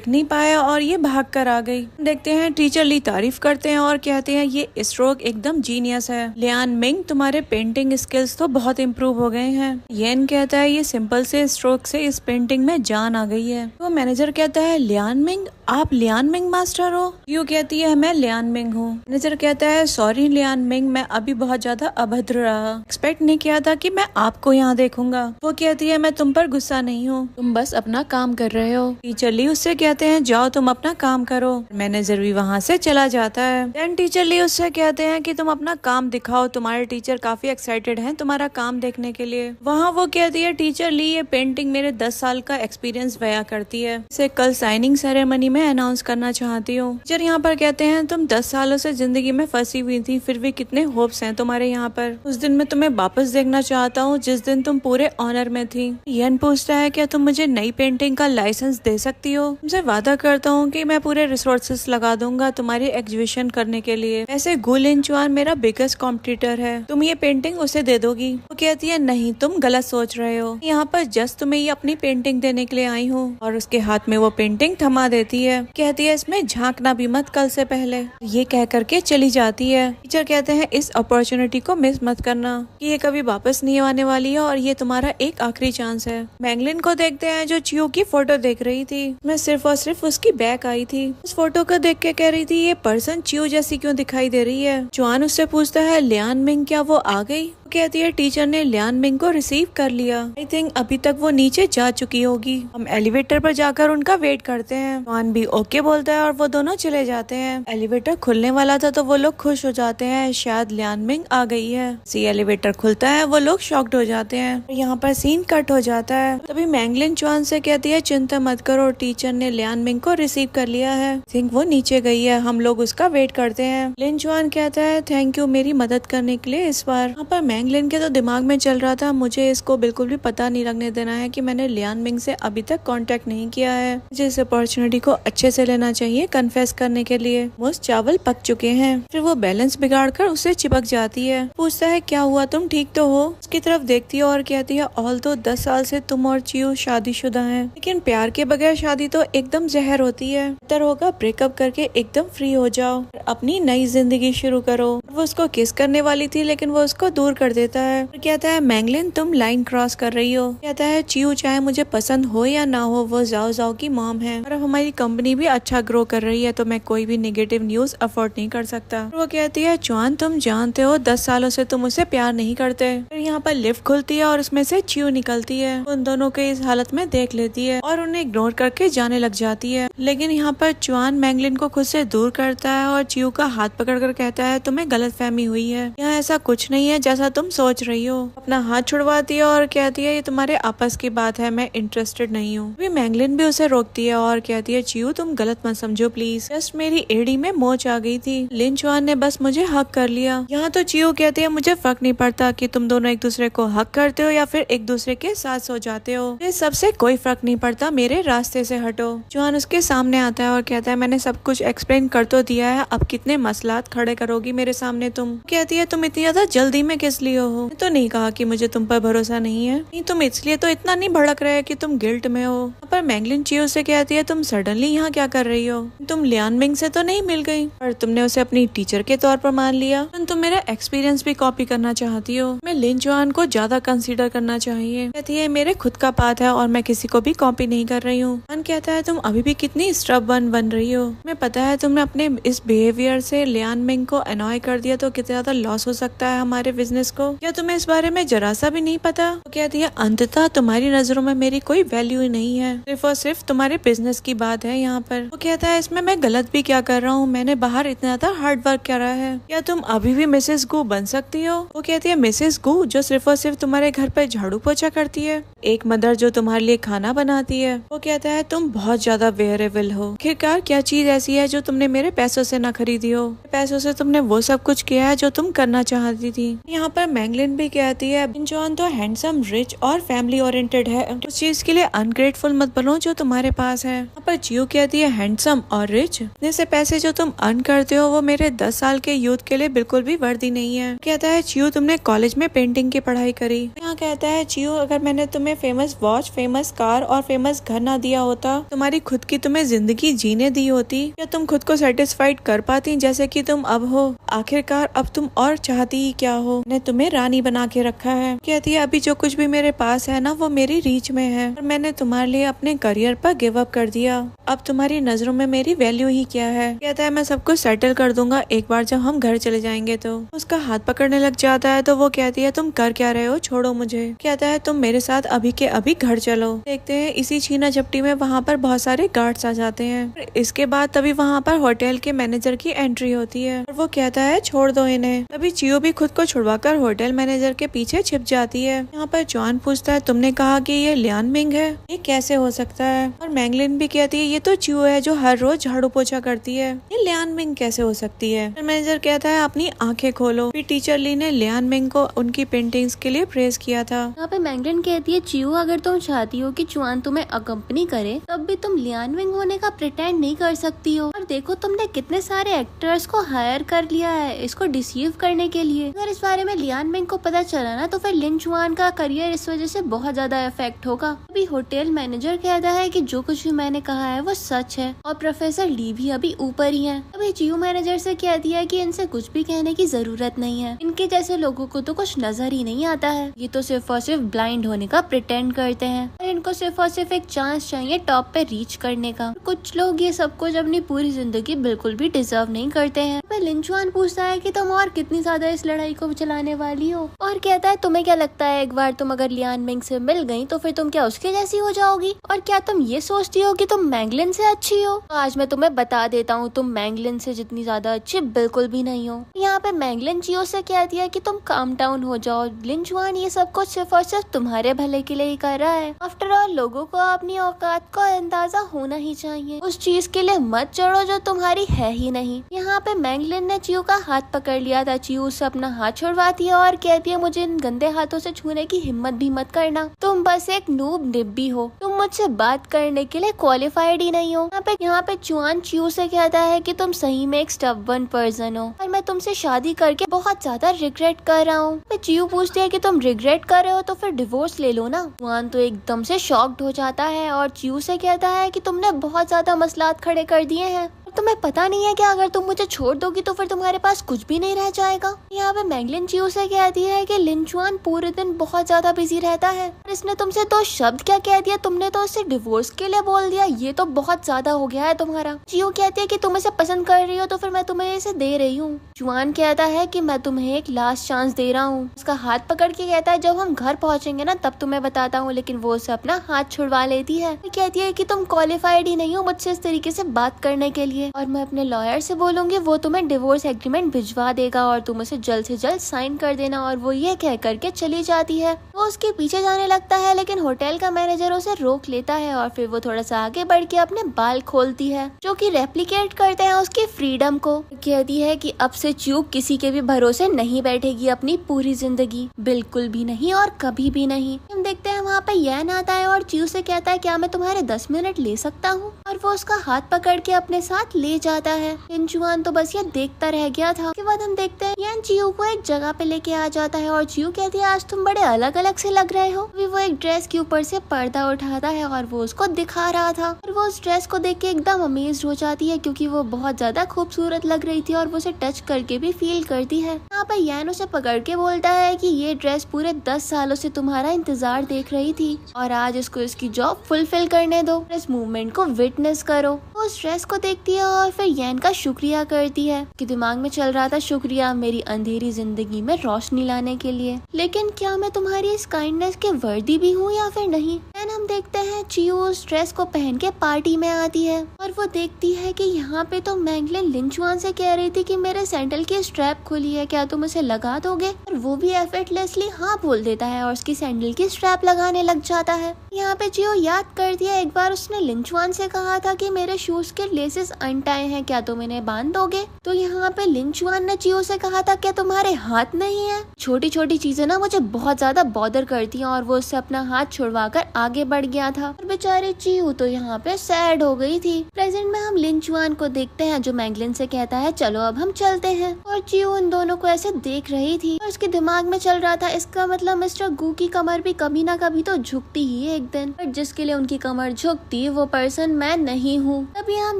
S1: नहीं पाया और ये भाग कर आ गई। देखते हैं टीचर ली तारीफ करते हैं और कहते हैं ये स्ट्रोक एकदम जीनियस है। लियान मिंग तुम्हारे पेंटिंग स्किल्स तो बहुत इम्प्रूव हो गए हैं। येन कहता है ये सिंपल से स्ट्रोक से इस पेंटिंग में जान आ गई है। तो मैनेजर कहता है लियान मिंग, आप लियान मिंग मास्टर हो? यू कहती है मैं लियान मिंग हूँ। मैनेजर कहता है सॉरी लियान मिंग, मैं अभी बहुत ज्यादा अभद्र रहा, एक्सपेक्ट नहीं किया था कि मैं आपको यहाँ देखूंगा। वो कहती है मैं तुम पर गुस्सा नहीं हूँ, तुम बस अपना काम कर रहे हो। टीचर ली उससे कहते हैं जाओ तुम अपना काम करो। मैनेजर भी वहाँ से चला जाता है। देन टीचर ली उससे कहते हैं कि तुम अपना काम दिखाओ, तुम्हारे टीचर काफी एक्साइटेड हैं तुम्हारा काम देखने के लिए। वहाँ वो कहती है टीचर ली ये पेंटिंग मेरे 10 साल का एक्सपीरियंस बयां करती है, इसे कल साइनिंग सेरेमनी में अनाउंस करना चाहती हूँ। टीचर यहाँ पर कहते हैं तुम 10 सालों से जिंदगी में फंसी हुई थी, फिर भी कितने होप्स हैं तुम्हारे यहाँ पर। उस दिन मैं तुम्हें वापस देखना चाहता हूँ जिस दिन तुम पूरे ऑनर में थी। यन पूछता है क्या तुम मुझे नई पेंटिंग का लाइसेंस दे सकती हो? तुमसे वादा करता हूँ कि मैं पूरे रिसोर्सेस लगा दूंगा तुम्हारी एग्जीबिशन करने के लिए। ऐसे गु लिन जुआन मेरा बिगेस्ट कॉम्पिटिटर है, तुम ये पेंटिंग उसे दे दोगी? वो कहती है नहीं तुम गलत सोच रहे हो, यहाँ पर जस्ट तुम्हें ये अपनी पेंटिंग देने के लिए आई हूँ। और उसके हाथ में वो पेंटिंग थमा देती है। कहती है इसमें झांकना भी मत कल से पहले। ये कह करके चली जाती है। टीचर कहते हैं इस अपॉर्चुनिटी को मिस मत करना, कि ये कभी वापस नहीं आने वाली है और ये तुम्हारा एक आखिरी चांस है। मैंगलिन को देखते हैं जो चियो की फोटो देख रही थी। मैं सिर्फ और सिर्फ उसकी बैक आई थी। उस फोटो को देख के कह रही थी ये पर्सन चियो जैसी क्यों दिखाई दे रही है। जुआन उससे पूछता है लियान मिंग क्या वो आ गई? कहती है टीचर ने लियान मिंग को रिसीव कर लिया, आई थिंक अभी तक वो नीचे जा चुकी होगी। हम एलिवेटर पर जाकर उनका वेट करते हैं। जुआन भी ओके बोलता है और वो दोनों चले जाते हैं। एलिवेटर खुलने वाला था तो वो लोग खुश हो जाते हैं, शायद लियान मिंग आ गई है। सी एलिवेटर खुलता है, वो लोग शॉक्ड हो जाते हैं। यहाँ पर सीन कट हो जाता है। तभी मैंगलिन जुआन से कहती है चिंता मत करो, टीचर ने लियान मिंग को रिसीव कर लिया है, थिंक वो नीचे गई है, हम लोग उसका वेट करते हैं। लिन जुआन कहता है थैंक यू मेरी मदद करने के लिए इस बार। यहाँ पर मैंगलिन के तो दिमाग में चल रहा था मुझे इसको बिल्कुल भी पता नहीं लगने देना है कि मैंने लियान मिंग से अभी तक कांटेक्ट नहीं किया है। मुझे इस अपॉर्चुनिटी को अच्छे से लेना चाहिए कन्फेस करने के लिए। मुझ चावल पक चुके हैं। फिर वो बैलेंस बिगाड़ कर उससे चिपक जाती है। पूछता है क्या हुआ, तुम ठीक तो हो? उसकी तरफ देखती है और कहती है ऑल तो 10 साल से तुम और चियो शादीशुदा हैं, लेकिन प्यार के बगैर शादी तो एकदम जहर होती है। बेहतर होगा ब्रेकअप करके एकदम फ्री हो जाओ, अपनी नई जिंदगी शुरू करो। वो उसको किस करने वाली थी लेकिन वो उसको दूर कर देता है। कहता है मैंगलिन तुम लाइन क्रॉस कर रही हो। कहता है चियो चाहे मुझे पसंद हो या ना हो वो जाओ जाओ की मॉम है और अब हमारी कंपनी भी अच्छा ग्रो कर रही है, तो मैं कोई भी नेगेटिव न्यूज अफोर्ड नहीं कर सकता। वो कहती है जुआन तुम जानते हो 10 सालों से तुम उसे प्यार नहीं करते। फिर यहाँ पर लिफ्ट खुलती है और उसमें से चियो निकलती है। उन दोनों के इस हालत में देख लेती है और उन्हें इग्नोर करके जाने लग जाती है। लेकिन यहाँ पर जुआन मैंगलिन को खुद से दूर करता है और चियो का हाथ पकड़कर कहता है तुम्हें गलतफहमी हुई है, यहाँ ऐसा कुछ नहीं है जैसा तुम सोच रही हो। अपना हाथ छुड़वाती है और कहती है ये तुम्हारे आपस की बात है, मैं इंटरेस्टेड नहीं हूँ। अभी मैंगलिन भी उसे रोकती है और कहती है चियो तुम गलत मत समझो प्लीज, जस्ट मेरी एड़ी में मोच आ गई थी, लिन जुआन ने बस मुझे हक कर लिया। यहाँ तो चियो कहती है मुझे फर्क नहीं पड़ता कि तुम दोनों एक दूसरे को हक करते हो या फिर एक दूसरे के साथ सो जाते हो, ये सबसे कोई फर्क नहीं पड़ता, मेरे रास्ते से हटो। जुआन उसके सामने आता है और कहता है मैंने सब कुछ एक्सप्लेन कर तो दिया है, अब कितने मसलात खड़े करोगी मेरे सामने तुम? कहती है तुम इतनी ज्यादा जल्दी में किस लिए हो? तो नहीं कहा कि मुझे तुम पर भरोसा नहीं है। नहीं, तुम इसलिए तो इतना नहीं भड़क रहे कि तुम गिल्ट में हो। पर मैगलिन चियो से कहती है तुम सडनली यहाँ क्या कर रही हो? तुम लियान मिंग से तो नहीं मिल गई और तुमने उसे अपनी टीचर के तौर पर मान लिया। तुम मेरा एक्सपीरियंस भी कॉपी करना चाहती हो। मैं लिन चुआन को ज्यादा कंसीडर करना चाहिए। कहती है मेरे खुद का पाथ है और मैं किसी को भी कॉपी नहीं कर रही हूँ। अन कहता है तुम अभी भी कितनी स्टबर्न बन रही हो। मैं पता है तुमने अपने इस बिहेवियर से लियान मिंग को अनॉय कर दिया तो कितना ज्यादा लॉस हो सकता है हमारे बिजनेस को। क्या तुम्हें इस बारे में जरा सा भी नहीं पता? तो कहती है अंततः तुम्हारी नजरों में मेरी कोई वैल्यू ही नहीं है, सिर्फ और सिर्फ तुम्हारे बिजनेस की बात है यहाँ पर। वो कहता है इसमें मैं गलत भी क्या कर रहा हूँ? मैंने बाहर इतना ज्यादा हार्ड वर्क करा है। क्या तुम अभी भी मिसेस गू बन सकती हो? वो कहती है मिसेस गू जो सिर्फ और सिर्फ तुम्हारे घर पर झाड़ू पोछा करती है, एक मदर जो तुम्हारे लिए खाना बनाती है। वो कहता है तुम बहुत ज्यादा वेयरेबल हो। आखिरकार क्या चीज ऐसी है जो तुमने मेरे पैसों से ना खरीदी हो? पैसों से तुमने वो सब कुछ किया है जो तुम करना चाहती थी। यहाँ पर मैगलिन भी कहती है इंजॉन तो हैंडसम, रिच और फैमिली ओरिएंटेड है, उस चीज के लिए अनग्रेटफुल मत बनो जो तुम्हारे पास है। यहाँ पर चियो कहती है हैंडसम और रिच, जैसे पैसे जो तुम अर्न करते हो वो मेरे 10 साल के यूथ के लिए बिल्कुल भी वर्दी नहीं है। कहता है चियो तुमने कॉलेज में पेंटिंग की पढ़ाई करी। यहाँ कहता है चियो अगर मैंने तुम्हें फेमस वॉच, फेमस कार और फेमस घर ना दिया होता, तुम्हारी खुद की तुम्हें जिंदगी जीने दी होती, या तुम खुद को सेटिस्फाइड कर पाती जैसे कि तुम अब हो? आखिरकार अब तुम और चाहती ही क्या हो? मैंने तुम्हें रानी बना के रखा है। कहती है अभी जो कुछ भी मेरे पास है ना वो मेरी रीच में है और मैंने तुम्हारे लिए अपने करियर पर गिव अप कर दिया। अब तुम्हारी नजरों में मेरी वैल्यू ही क्या है? कहता है मैं सब कुछ सेटल कर दूंगा एक बार जब हम घर चले जाएंगे। तो उसका हाथ पकड़ने लग जाता है तो वो कहती है तुम कर क्या रहे हो? छोड़ो मुझे। कहता है तुम मेरे साथ अभी के अभी घर चलो। देखते हैं इसी छीना झपटी में वहाँ पर बहुत सारे गार्ड्स आ जाते हैं। इसके बाद तभी वहाँ पर होटल के मैनेजर की एंट्री होती है और वो कहता है छोड़ दो इन्हें। तभी चियो भी खुद को छुड़वाकर होटल मैनेजर के पीछे छिप जाती है। यहाँ पर जॉन पूछता है तुमने कहा कि ये लियान मिंग है, ये कैसे हो सकता है? और मैगलिन भी कहती है ये तो चियो है जो हर रोज झाड़ू पोछा करती है, ये लियान मिंग कैसे हो सकती है? मैनेजर कहता है अपनी आंखें खोलो। फिर टीचर ली ने लियान मिंग को उनकी पेंटिंग्स के लिए प्रेज किया था।
S2: यहाँ पे मैगलिन कहती है चियो अगर तुम चाहती हो कि चुआन तुम्हें अकम्पनी करे तब भी तुम लियान मिंग होने का प्रिटेंड नहीं कर सकती हो। और देखो तुमने कितने सारे एक्टर्स को हायर कर लिया है इसको डिसीव करने के लिए। अगर इस बारे में लियान मिंग को पता चला ना तो फिर लिन चुआन का करियर इस वजह से बहुत ज्यादा इफेक्ट होगा। अभी होटल मैनेजर कहता है कि जो कुछ भी मैंने कहा है वो सच है और प्रोफेसर ली भी अभी ऊपर ही है। अभी चियो मैनेजर से कहती है कि इनसे कुछ भी कहने की जरूरत नहीं है, इनके जैसे लोगों को तो कुछ नजर ही नहीं आता है, ये तो सिर्फ और सिर्फ ब्लाइंड होने का प्रिटेंड करते हैं और इनको सिर्फ और सिर्फ एक चांस चाहिए टॉप पे रीच करने का। कुछ लोग ये सब कुछ अपनी पूरी जिंदगी बिल्कुल भी डिजर्व नहीं करते हैं। लिन चुआन पूछता है कि तुम और कितनी ज्यादा इस लड़ाई को चलाने वाली हो और कहता है तुम्हें क्या लगता है एक बार तुम अगर लियान मिंग से मिल गई तो फिर तुम क्या उसके जैसी हो जाओगी? और क्या तुम ये सोचती हो कि तुम मैगलिन से अच्छी हो? तो आज मैं तुम्हें बता देता हूँ तुम मैगलिन से जितनी ज्यादा अच्छी बिल्कुल भी नहीं हो। यहाँ पे मैगलिन चियो से कहती है कि तुम काम डाउन हो जाओ, लिन चुआन ये सब कुछ सिर्फ और सिर्फ तुम्हारे भले के लिए ही कर रहा है। आफ्टर ऑल लोगों को अपनी औकात का अंदाजा होना ही चाहिए, उस चीज के लिए मत चढ़ो जो तुम्हारी है ही नहीं। यहाँ पे मैगलिन ने चियो का हाथ पकड़ लिया था। चियो उससे अपना हाथ छुड़वाती है और कहती है मुझे इन गंदे हाथों से छूने की हिम्मत भी मत करना, तुम बस एक नूब डिब्बी हो, तुम मुझसे बात करने के लिए क्वालिफाइड ही नहीं हो। यहाँ पे चुआन चियो से कहता है कि तुम सही में एक स्टबर्न पर्सन हो और मैं तुमसे शादी करके बहुत ज्यादा रिग्रेट कर रहा हूँ। चियो पूछती है कि तुम रिग्रेट कर रहे हो तो फिर डिवोर्स ले लो ना। चुआन तो एकदम से शॉक्ड हो जाता है और चियो से कहता है कि तुमने बहुत ज्यादा मसलात खड़े कर दिए हैं, तुम्हें पता नहीं है कि अगर तुम मुझे छोड़ दोगी तो फिर तुम्हारे पास कुछ भी नहीं रह जाएगा। यहाँ पे मैगलिन चियो से कहती है कि लिन चुआन पूरे दिन बहुत ज्यादा बिजी रहता है और इसने तुमसे 2 शब्द क्या कह दिया, तुमने तो उसे डिवोर्स के लिए बोल दिया, ये तो बहुत ज्यादा हो गया है तुम्हारा। चियो कहती है कि तुम इसे पसंद कर रही हो तो फिर मैं तुम्हें इसे दे रही हूँ। चुआन कहता है कि मैं तुम्हें एक लास्ट चांस दे रहा हूँ। उसका हाथ पकड़ के कहता है जब हम घर पहुँचेंगे ना तब तुम्हें बताता हूँ, लेकिन वो उसे अपना हाथ छुड़वा लेती है। कहती है कि तुम क्वालिफाइड ही नहीं हो मुझसे इस तरीके से बात करने के लिए और मैं अपने लॉयर से बोलूंगी, वो तुम्हें डिवोर्स एग्रीमेंट भिजवा देगा और तुम उसे जल्द से जल्द साइन कर देना। और वो ये कह करके चली जाती है। वो उसके पीछे जाने लगता है लेकिन होटल का मैनेजर उसे रोक लेता है और फिर वो थोड़ा सा आगे बढ़ के अपने बाल खोलती है जो कि रेप्लिकेट करते हैं उसकी फ्रीडम को। कहती है कि अब से चूप किसी के भी भरोसे नहीं बैठेगी अपनी पूरी जिंदगी, बिल्कुल भी नहीं और कभी भी नहीं। हम देखते हैं वहाँ पे यैन आता है और च्यू से कहता है क्या मैं तुम्हारे 10 मिनट ले सकता हूँ, और वो उसका हाथ पकड़ के अपने साथ साथ ले जाता है। लिन चुआन तो बस ये देखता रह गया था। उसके बाद हम देखते हैं यान चियो को एक जगह पे लेके आ जाता है और चियो कहती है आज तुम बड़े अलग अलग से लग रहे हो। अभी वो एक ड्रेस के ऊपर से पर्दा उठाता है और वो उसको दिखा रहा था और वो उस ड्रेस को देख के एकदम अमेज्ड हो जाती है क्योंकि वो बहुत ज्यादा खूबसूरत लग रही थी और वो उसे टच करके भी फील करती है। यहाँ पे यान उसे पकड़ के बोलता है कि ये ड्रेस पूरे 10 सालों से तुम्हारा इंतजार देख रही थी और आज इसको इसकी जॉब फुलफिल करने दो, इस मूवमेंट को विटनेस करो। वो उस ड्रेस को देखती है और फिर यान का शुक्रिया करती है कि दिमाग में चल रहा था शुक्रिया मेरी अंधेरी जिंदगी में रोशनी लाने के लिए, लेकिन क्या मैं तुम्हारी इस काइंडनेस के वर्दी भी हूँ या फिर नहीं। देन हम देखते हैं चियो उस ड्रेस को पहन के पार्टी में आती है और वो देखती है कि यहाँ पे तो मैंगलिन लिन चुआन से कह रही थी कि मेरे सैंडल की स्ट्रैप खुली है, क्या तुम उसे लगा दोगे, और वो भी एफर्टलेसली हाँ बोल देता है और उसकी सैंडल की स्ट्रैप लगाने लग जाता है। यहाँ पे चियो याद करती है एक बार उसने लिन चुआन से कहा था कि मेरे शूज के लेसेस अनटाए हैं, क्या तुम इन्हें बांध दोगे। तो यहाँ पे लिन चुआन ने चियो से कहा था क्या तुम्हारे हाथ नहीं है। छोटी छोटी चीजें ना मुझे बहुत ज्यादा बॉदर करती हैं और वो उससे अपना हाथ छुड़वाकर आगे बढ़ गया था और बेचारी चियो तो यहाँ पे सैड हो गई थी। प्रेजेंट में हम लिन चुआन को देखते हैं जो मैंगलिन से कहता है चलो अब हम चलते हैं, और चियो उन दोनों को ऐसे देख रही थी और उसके दिमाग में चल रहा था इसका मतलब मिस्टर गू की कमर भी कभी ना कभी तो झुकती ही एक दिन, पर जिसके लिए उनकी कमर झुकती वो पर्सन मैं नहीं हूँ। तभी हम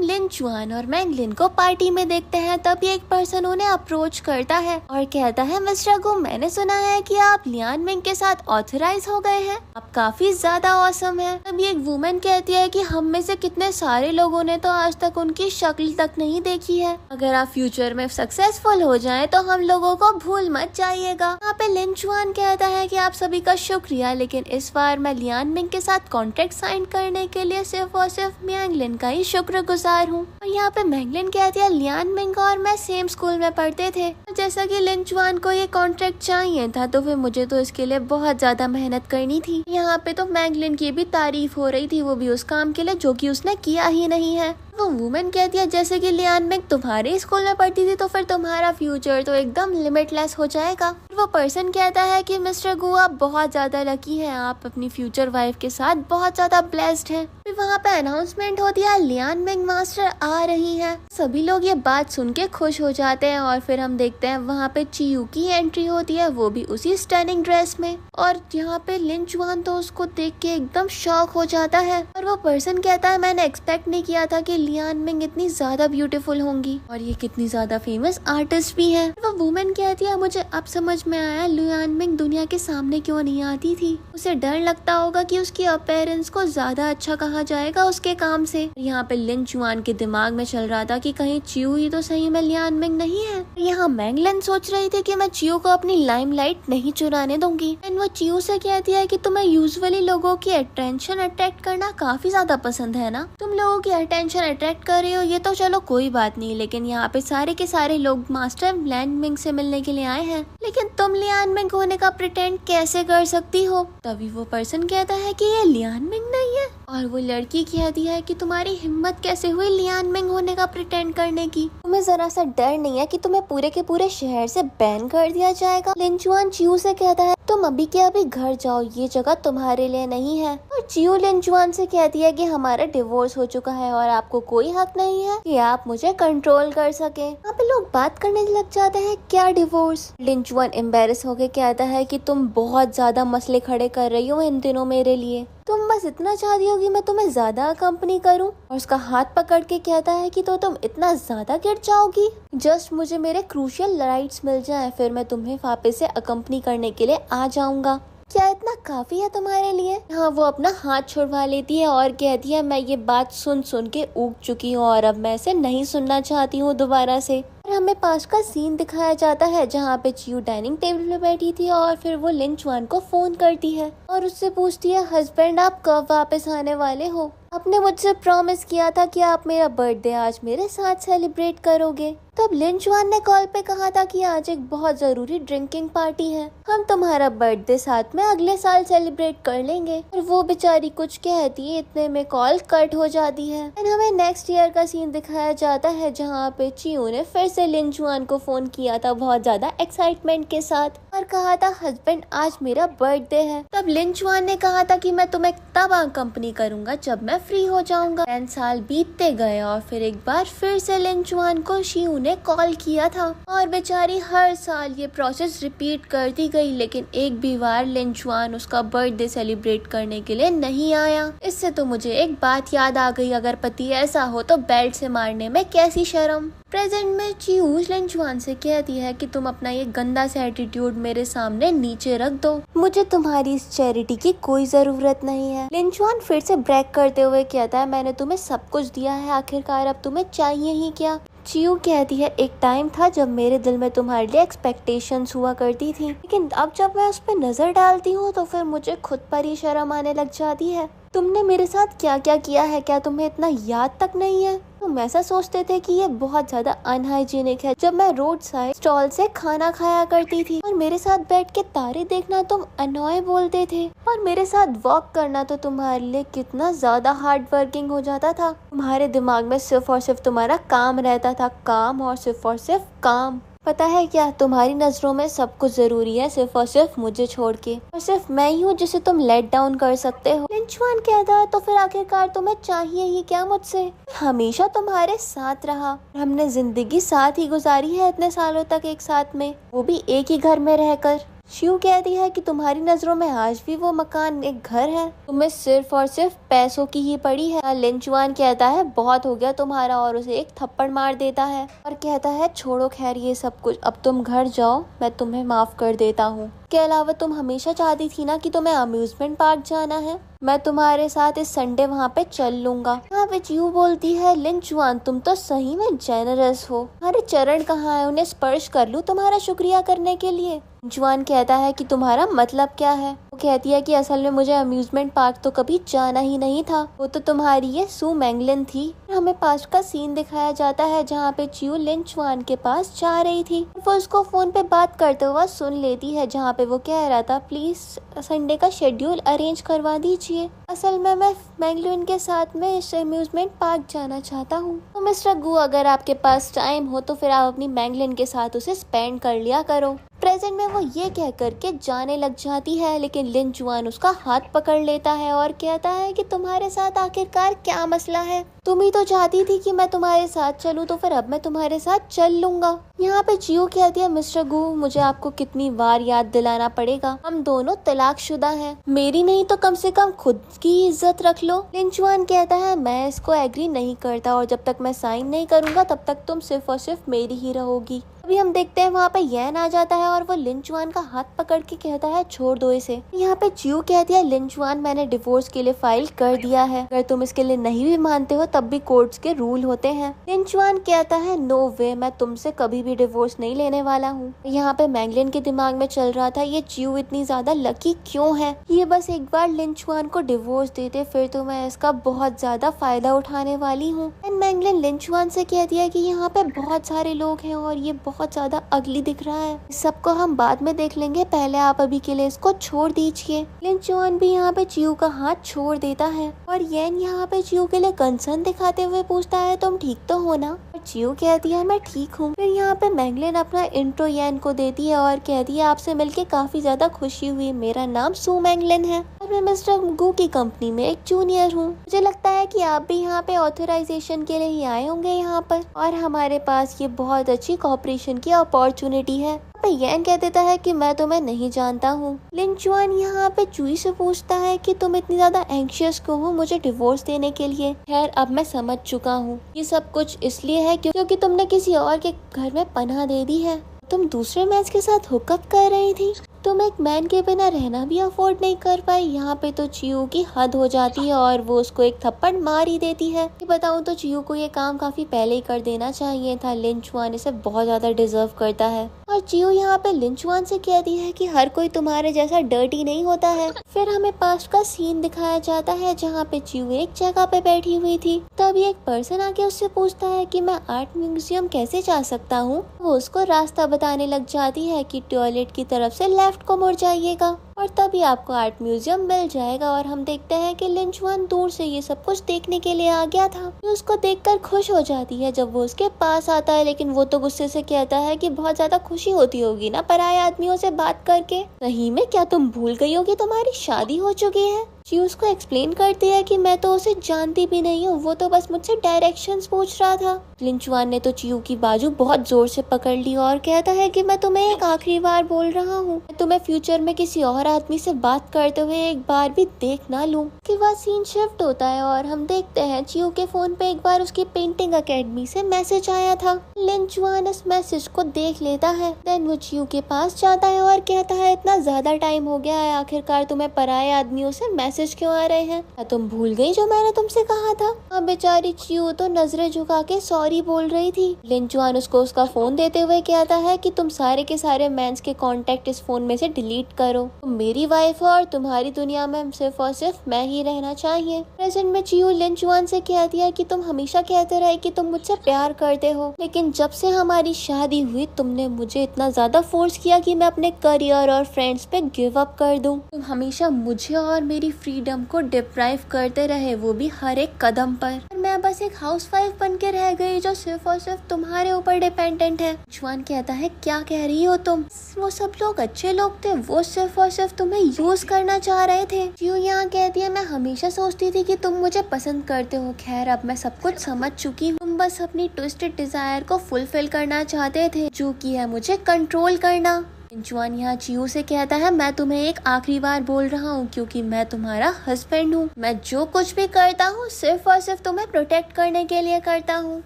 S2: लिन चुआन और मैंगलिन को पार्टी में देखते हैं। तभी एक पर्सन उन्हें अप्रोच करता है और कहता है मिस्टर गू मैंने सुना है कि आप लियान मिंग के साथ ऑथराइज हो गए हैं, आप काफी ज्यादा ऑसम है। तभी एक वुमेन कहती है कि हम में से कितने सारे लोगों ने तो आज तक उनकी शक्ल तक नहीं देखी है, अगर आप फ्यूचर में सक्सेसफुल हो जाएं तो हम लोगों को भूल मत जाइएगा। यहाँ पे लिन चुआन कहता है कि आप सभी का शुक्रिया, लेकिन इस बार मैं लियान मिंग के साथ कॉन्ट्रैक्ट साइन करने के लिए सिर्फ और सिर्फ मैंगलिन का ही शुक्रगुजार हूँ। और यहाँ पे मैंगलिन कहती है लियान मिंग और मैं सेम स्कूल में पढ़ते थे, जैसा कि लिन चुआन को ये कॉन्ट्रैक्ट चाहिए था तो फिर मुझे तो इसके लिए बहुत ज्यादा मेहनत करनी थी। यहाँ पे तो मैंगलिन की भी तारीफ हो रही थी, वो भी उस काम के लिए जो कि उसने किया ही नहीं है। वो वुमेन कहती है जैसे कि लियान मिंग तुम्हारे स्कूल में पढ़ती थी तो फिर तुम्हारा फ्यूचर तो एकदम लिमिटलेस हो जाएगा। वो पर्सन कहता है कि मिस्टर गू आप बहुत ज्यादा लकी हैं, आप अपनी फ्यूचर वाइफ के साथ बहुत ज्यादा ब्लेस्ड हैं। फिर वहाँ पे अनाउंसमेंट होती है लियान मिंग मास्टर आ रही है। सभी लोग ये बात सुन के खुश हो जाते हैं और फिर हम देखते हैं वहाँ पे चियो की एंट्री होती है, वो भी उसी स्टनिंग ड्रेस में, और यहाँ पे लिन चुआन तो उसको देख के एकदम शॉक हो जाता है। और वो पर्सन कहता है मैंने एक्सपेक्ट नहीं किया था कि लियान मिंग इतनी ज्यादा ब्यूटीफुल होंगी और ये कितनी ज्यादा फेमस आर्टिस्ट भी है। वो वुमेन कहती है मुझे अब समझ में आया लियान मिंग दुनिया के सामने क्यों नहीं आती थी, उसे डर लगता होगा कि उसकी अपीयरेंस को ज्यादा अच्छा कहा जाएगा उसके काम से। यहाँ पे लिन चुआन के दिमाग में चल रहा था कि कहीं चियो ही तो सही में लियान मिंग नहीं है। यहाँ मैंगलिन सोच रही थी कि मैं चियो को अपनी लाइमलाइट नहीं चुराने दूंगी। एंड वो चियो से कहती है कि तुम्हें यूजुअली लोगों की अटेंशन अट्रैक्ट करना काफी ज्यादा पसंद है ना, तुम लोगों की अटेंशन अट्रैक्ट कर रहे हो ये तो चलो कोई बात नहीं, लेकिन यहाँ पे सारे के सारे लोग मास्टर लियान मिंग से मिलने के लिए आए हैं, लेकिन तुम लियान मिंग होने का प्रिटेंड कैसे कर सकती हो। तभी वो पर्सन कहता है कि ये लियान मिंग नहीं है, और वो लड़की कहती है कि तुम्हारी हिम्मत कैसे हुई लियान मिंग होने का प्रिटेंड करने की, तुम्हें जरा सा डर नहीं है कि तुम्हें पूरे के पूरे शहर से बैन कर दिया जाएगा। लिन चुआन चियो से कहता है तुम अभी के अभी घर जाओ, ये जगह तुम्हारे लिए नहीं है। और चियो लिन चुआन से कहती है कि हमारा डिवोर्स हो चुका है और आपको कोई हक नहीं है कि आप मुझे कंट्रोल कर सके। यहाँ पे लोग बात करने लग जाते हैं क्या डिवोर्स। लिन चुआन एम्बेरस होके कहता है कि तुम बहुत ज्यादा मसले खड़े कर रही हो इन दिनों मेरे लिए, तुम बस इतना चाहती हो कि मैं तुम्हें ज्यादा कंपनी करूं। और उसका हाथ पकड़ के कहता है कि तो तुम इतना ज्यादा गिर जाओगी, जस्ट मुझे मेरे क्रूशियल राइट्स मिल जाएं, फिर मैं तुम्हें वापस से अकम्पनी करने के लिए आ जाऊंगा। क्या इतना काफी है तुम्हारे लिए। हाँ, वो अपना हाथ छुड़वा लेती है और कहती है मैं ये बात सुन सुन के ऊब चुकी हूँ और अब मैं इसे नहीं सुनना चाहती हूँ दोबारा से। और हमें पास का सीन दिखाया जाता है जहाँ पे चियो डाइनिंग टेबल पे बैठी थी और फिर वो लिन चुआन को फोन करती है और उससे पूछती है हस्बैंड आप कब वापस आने वाले हो, आपने मुझसे प्रॉमिस किया था कि आप मेरा बर्थडे आज मेरे साथ सेलिब्रेट करोगे। तब लिन चुआन ने कॉल पे कहा था कि आज एक बहुत जरूरी ड्रिंकिंग पार्टी है, हम तुम्हारा बर्थडे साथ में अगले साल सेलिब्रेट कर लेंगे। और वो बेचारी कुछ कहती है, इतने में कॉल कट हो जाती है। एंड हमें नेक्स्ट ईयर का सीन दिखाया जाता है जहाँ पे चियो ने फिर से लिन जुआन को फोन किया था बहुत ज्यादा एक्साइटमेंट के साथ और कहा था हस्बैंड आज मेरा बर्थडे है। तब लिन जुआन ने कहा था कि मैं तुम्हें तब कंपनी करूंगा जब मैं फ्री हो जाऊंगा। 10 साल बीतते गए और फिर एक बार फिर से लिन जुआन को शियू ने कॉल किया था और बेचारी हर साल ये प्रोसेस रिपीट करती गई, लेकिन एक भी बार लिन जुआन उसका बर्थडे सेलिब्रेट करने के लिए नहीं आया। इससे तो मुझे एक बात याद आ गई, अगर पति ऐसा हो तो बेल्ट से मारने में कैसी शर्म। प्रेजेंट में चियू लिन जुआन से कहती है कि तुम अपना ये गंदा सा एटीट्यूड मेरे सामने नीचे रख दो, मुझे तुम्हारी इस चैरिटी की कोई जरूरत नहीं है। लिन जुआन फिर से ब्रेक करते हुए कहता है मैंने तुम्हें सब कुछ दिया है, आखिरकार अब तुम्हें चाहिए ही क्या। चियू कहती है एक टाइम था जब मेरे दिल में तुम्हारे लिए एक्सपेक्टेशंस हुआ करती थी, लेकिन अब जब मैं उस पर नजर डालती हूँ तो फिर मुझे खुद पर ही शर्म आने लग जाती है। तुमने मेरे साथ क्या क्या किया है, क्या तुम्हें इतना याद तक नहीं है? तुम ऐसा सोचते थे कि ये बहुत ज्यादा अनहाइजीनिक है। जब मैं रोड साइड स्टॉल से खाना खाया करती थी और मेरे साथ बैठ के तारे देखना तुम अनॉय बोलते थे, और मेरे साथ वॉक करना तो तुम्हारे लिए कितना ज्यादा हार्ड वर्किंग हो जाता था। तुम्हारे दिमाग में सिर्फ और सिर्फ तुम्हारा काम रहता था, काम और सिर्फ काम। पता है क्या, तुम्हारी नजरों में सब कुछ जरूरी है सिर्फ और सिर्फ मुझे छोड़ के, और सिर्फ मैं ही हूँ जिसे तुम लेट डाउन कर सकते हो। लिन जुआन कहता है तो फिर आखिरकार तुम्हें चाहिए ही क्या मुझसे? हमेशा तुम्हारे साथ रहा, हमने जिंदगी साथ ही गुजारी है इतने सालों तक एक साथ में, वो भी एक ही घर में रहकर। शियू कहती है कि तुम्हारी नजरों में आज भी वो मकान एक घर है, तुम्हें सिर्फ और सिर्फ पैसों की ही पड़ी है। लिन जुआन कहता है बहुत हो गया तुम्हारा, और उसे एक थप्पड़ मार देता है और कहता है छोड़ो खैर ये सब कुछ, अब तुम घर जाओ, मैं तुम्हें माफ कर देता हूँ। के अलावा तुम हमेशा चाहती थी ना कि तुम्हें अम्यूजमेंट पार्क जाना है, मैं तुम्हारे साथ इस संडे वहाँ पे चल लूंगा। यहाँ पे चियू बोलती है लिन जुआन तुम तो सही में जेनरस हो, तुम्हारे चरण कहाँ है, उन्हें स्पर्श कर लूं तुम्हारा शुक्रिया करने के लिए। जुआन कहता है कि तुम्हारा मतलब क्या है? वो कहती है कि असल में मुझे अम्यूजमेंट पार्क तो कभी जाना ही नहीं था, वो तो तुम्हारी ये सू मैंगलिन थी। हमें पास का सीन दिखाया जाता है जहाँ पे चियू लिन जुआन के पास जा रही थी, वो उसको फोन पे बात करते हुए सुन लेती है जहाँ पे वो कह रहा था प्लीज संडे का शेड्यूल अरेंज करवा दीजिए, असल में मैं मैंगलिन के साथ में इस अम्यूजमेंट पार्क जाना चाहता हूँ। तो मिस्टर गू अगर आपके पास टाइम हो तो फिर आप अपनी मैंगलिन के साथ उसे स्पेंड कर लिया करो। प्रेजेंट में वो ये कह करके जाने लग जाती है, लेकिन लिन जुआन उसका हाथ पकड़ लेता है और कहता है कि तुम्हारे साथ आखिरकार क्या मसला है, तुम ही तो चाहती थी कि मैं तुम्हारे साथ चलूं, तो फिर अब मैं तुम्हारे साथ चल लूंगा। यहाँ पे चियू कहती है मिस्टर गू मुझे आपको कितनी बार याद दिलाना पड़ेगा, हम दोनों तलाकशुदा हैं, मेरी नहीं तो कम से कम खुद की इज्जत रख लो। लिन जुआन कहता है मैं इसको एग्री नहीं करता, और जब तक मैं साइन नहीं करूंगा तब तक तुम सिर्फ और सिर्फ मेरी ही रहोगी। अभी हम देखते हैं वहाँ पे यैन आ जाता है और वो लिन जुआन का हाथ पकड़ के कहता है छोड़ दो इसे। यहाँ पे चियू कहती है लिन जुआन मैंने डिवोर्स के लिए फाइल कर दिया है, अगर तुम इसके लिए नहीं भी मानते हो तब भी कोर्ट्स के रूल होते हैं। लिन जुआन कहता है नो वे, मैं तुमसे कभी भी डिवोर्स नहीं लेने वाला हूँ। यहाँ पे मैंगलिन के दिमाग में चल रहा था ये चियू इतनी ज्यादा लकी क्यों है, ये बस एक बार लिन जुआन को डिवोर्स दे दे फिर तो मैं इसका बहुत ज्यादा फायदा उठाने वाली हूँ। एंड मैंगलिन लिन जुआन से कहती है कि यहाँ पे बहुत सारे लोग हैं और ये बहुत ज्यादा अगली दिख रहा है, सबको हम बाद में देख लेंगे, पहले आप अभी के लिए इसको छोड़ दीजिए। लिन जुआन भी यहाँ पे चियू का हाथ छोड़ देता है और यैन यहाँ पे चियू के लिए कंसर्न दिखाते हुए पूछता है तुम ठीक तो हो ना? चियू कहती है मैं ठीक हूँ। फिर यहाँ पे मैंगलिन अपना इंट्रो यैन को देती है और कहती है आपसे मिलके काफी ज्यादा खुशी हुई, मेरा नाम सू मैंगलिन है और मैं मिस्टर गू की कंपनी में एक जूनियर हूँ। मुझे लगता है कि आप भी यहाँ पे ऑथराइजेशन के लिए ही आए होंगे यहाँ पर, और हमारे पास ये बहुत अच्छी कॉपरेशन की अपॉर्चुनिटी है। यैन कह देता है कि मैं तुम्हें नहीं जानता हूँ। लिन जुआन यहाँ पे चुई से पूछता है कि तुम इतनी ज्यादा एंग्शियस क्यों हो मुझे डिवोर्स देने के लिए? खैर अब मैं समझ चुका हूँ, ये सब कुछ इसलिए है क्योंकि तुमने किसी और के घर में पनाह दे दी है, तुम दूसरे मैच के साथ हुकअप कर रही थी, तुम एक मैन के बिना रहना भी अफोर्ड नहीं कर पाई। यहाँ पे तो चियू की हद हो जाती है और वो उसको एक थप्पड़ मार ही देती है। बताऊँ तो चियू को ये काम काफी पहले ही कर देना चाहिए था, लिन जुआन इसे बहुत ज्यादा डिजर्व करता है। और चियू यहाँ पे लिन जुआन से कहती है कि हर कोई तुम्हारे जैसा डर्टी नहीं होता है। फिर हमें पास्ट का सीन दिखाया जाता है जहाँ पे चियू एक जगह पे बैठी हुई थी, तभी एक पर्सन आके उससे पूछता है कि मैं आर्ट म्यूजियम कैसे जा सकता हूँ। वो उसको रास्ता बताने लग जाती है कि टॉयलेट की तरफ से लेफ्ट को मुड़ जाइएगा। और तभी आपको आर्ट म्यूजियम मिल जाएगा। और हम देखते हैं कि लिंचुआन दूर से ये सब कुछ देखने के लिए आ गया था। उसको देखकर खुश हो जाती है जब वो उसके पास आता है, लेकिन वो तो गुस्से से कहता है कि बहुत ज्यादा खुशी होती होगी ना पराये आदमियों से बात करके। सही में क्या तुम भूल गई हो कि तुम्हारी शादी हो चुकी है? ची उसको एक्सप्लेन करती है कि मैं तो उसे जानती भी नहीं हूँ, वो तो बस मुझसे डायरेक्शंस पूछ रहा था। लिंचुआन ने तो चियू की बाजू बहुत जोर से पकड़ ली और कहता है कि मैं तुम्हें एक आखिरी बार बोल रहा हूँ, मैं तुम्हें फ्यूचर में किसी और आदमी से बात करते हुए एक बार भी देख ना लूं। उसके बाद सीन शिफ्ट होता है और हम देखते हैं चियू के फोन पे एक बार उसकी पेंटिंग अकेडमी से मैसेज आया था। लिंचुआन इस मैसेज को देख लेता है, देन वो चियू के पास जाता है और कहता है इतना ज्यादा टाइम हो गया है, आखिरकार तुम्हें पराये आदमियों से मैसेज क्यों आ रहे हैं? क्या तुम भूल गई जो मैंने तुमसे कहा था? अब बेचारी चियू तो नजरें झुका के सॉरी बोल रही थी। लिंचुआन उसको उसका फोन देते हुए कहता है कि तुम सारे के सारे मेंस के कांटेक्ट इस फोन में से डिलीट करो, तुम मेरी वाइफ हो और तुम्हारी दुनिया में सिर्फ और सिर्फ मैं ही रहना चाहिए। प्रेजेंट में चियू लिंचुआन से कहती है कि तुम हमेशा कहते रहे कि तुम मुझसे प्यार करते हो, लेकिन जब से हमारी शादी हुई तुमने मुझे इतना ज्यादा फोर्स किया कि मैं अपने करियर और फ्रेंड्स पे गिव अप कर दूं। तुम हमेशा मुझे और मेरी फ्रीडम को डिप्राइव करते रहे, वो भी हर एक कदम पर। मैं बस एक हाउसवाइफ बन के रह गई जो सिर्फ और सिर्फ तुम्हारे ऊपर डिपेंडेंट है। लिंचुआन कहता है क्या कह रही हो तुम? वो सब लोग अच्छे लोग थे, वो सिर्फ और सिर्फ तुम्हें यूज करना चाह रहे थे। चियू यहाँ कहती है मैं हमेशा सोचती थी कि तुम मुझे पसंद करते हो, खैर अब मैं सब कुछ समझ चुकी हूँ। तुम बस अपनी ट्विस्टेड डिजायर को फुलफिल करना चाहते थे, जो कि है मुझे कंट्रोल करना। लिंचुआन यहाँ चियू से कहता है मैं तुम्हें एक आखिरी बार बोल रहा हूँ क्योंकि मैं तुम्हारा हस्बैंड हूँ, मैं जो कुछ भी करता हूँ सिर्फ और सिर्फ तुम्हें प्रोटेक्ट करने के लिए करता हूँ।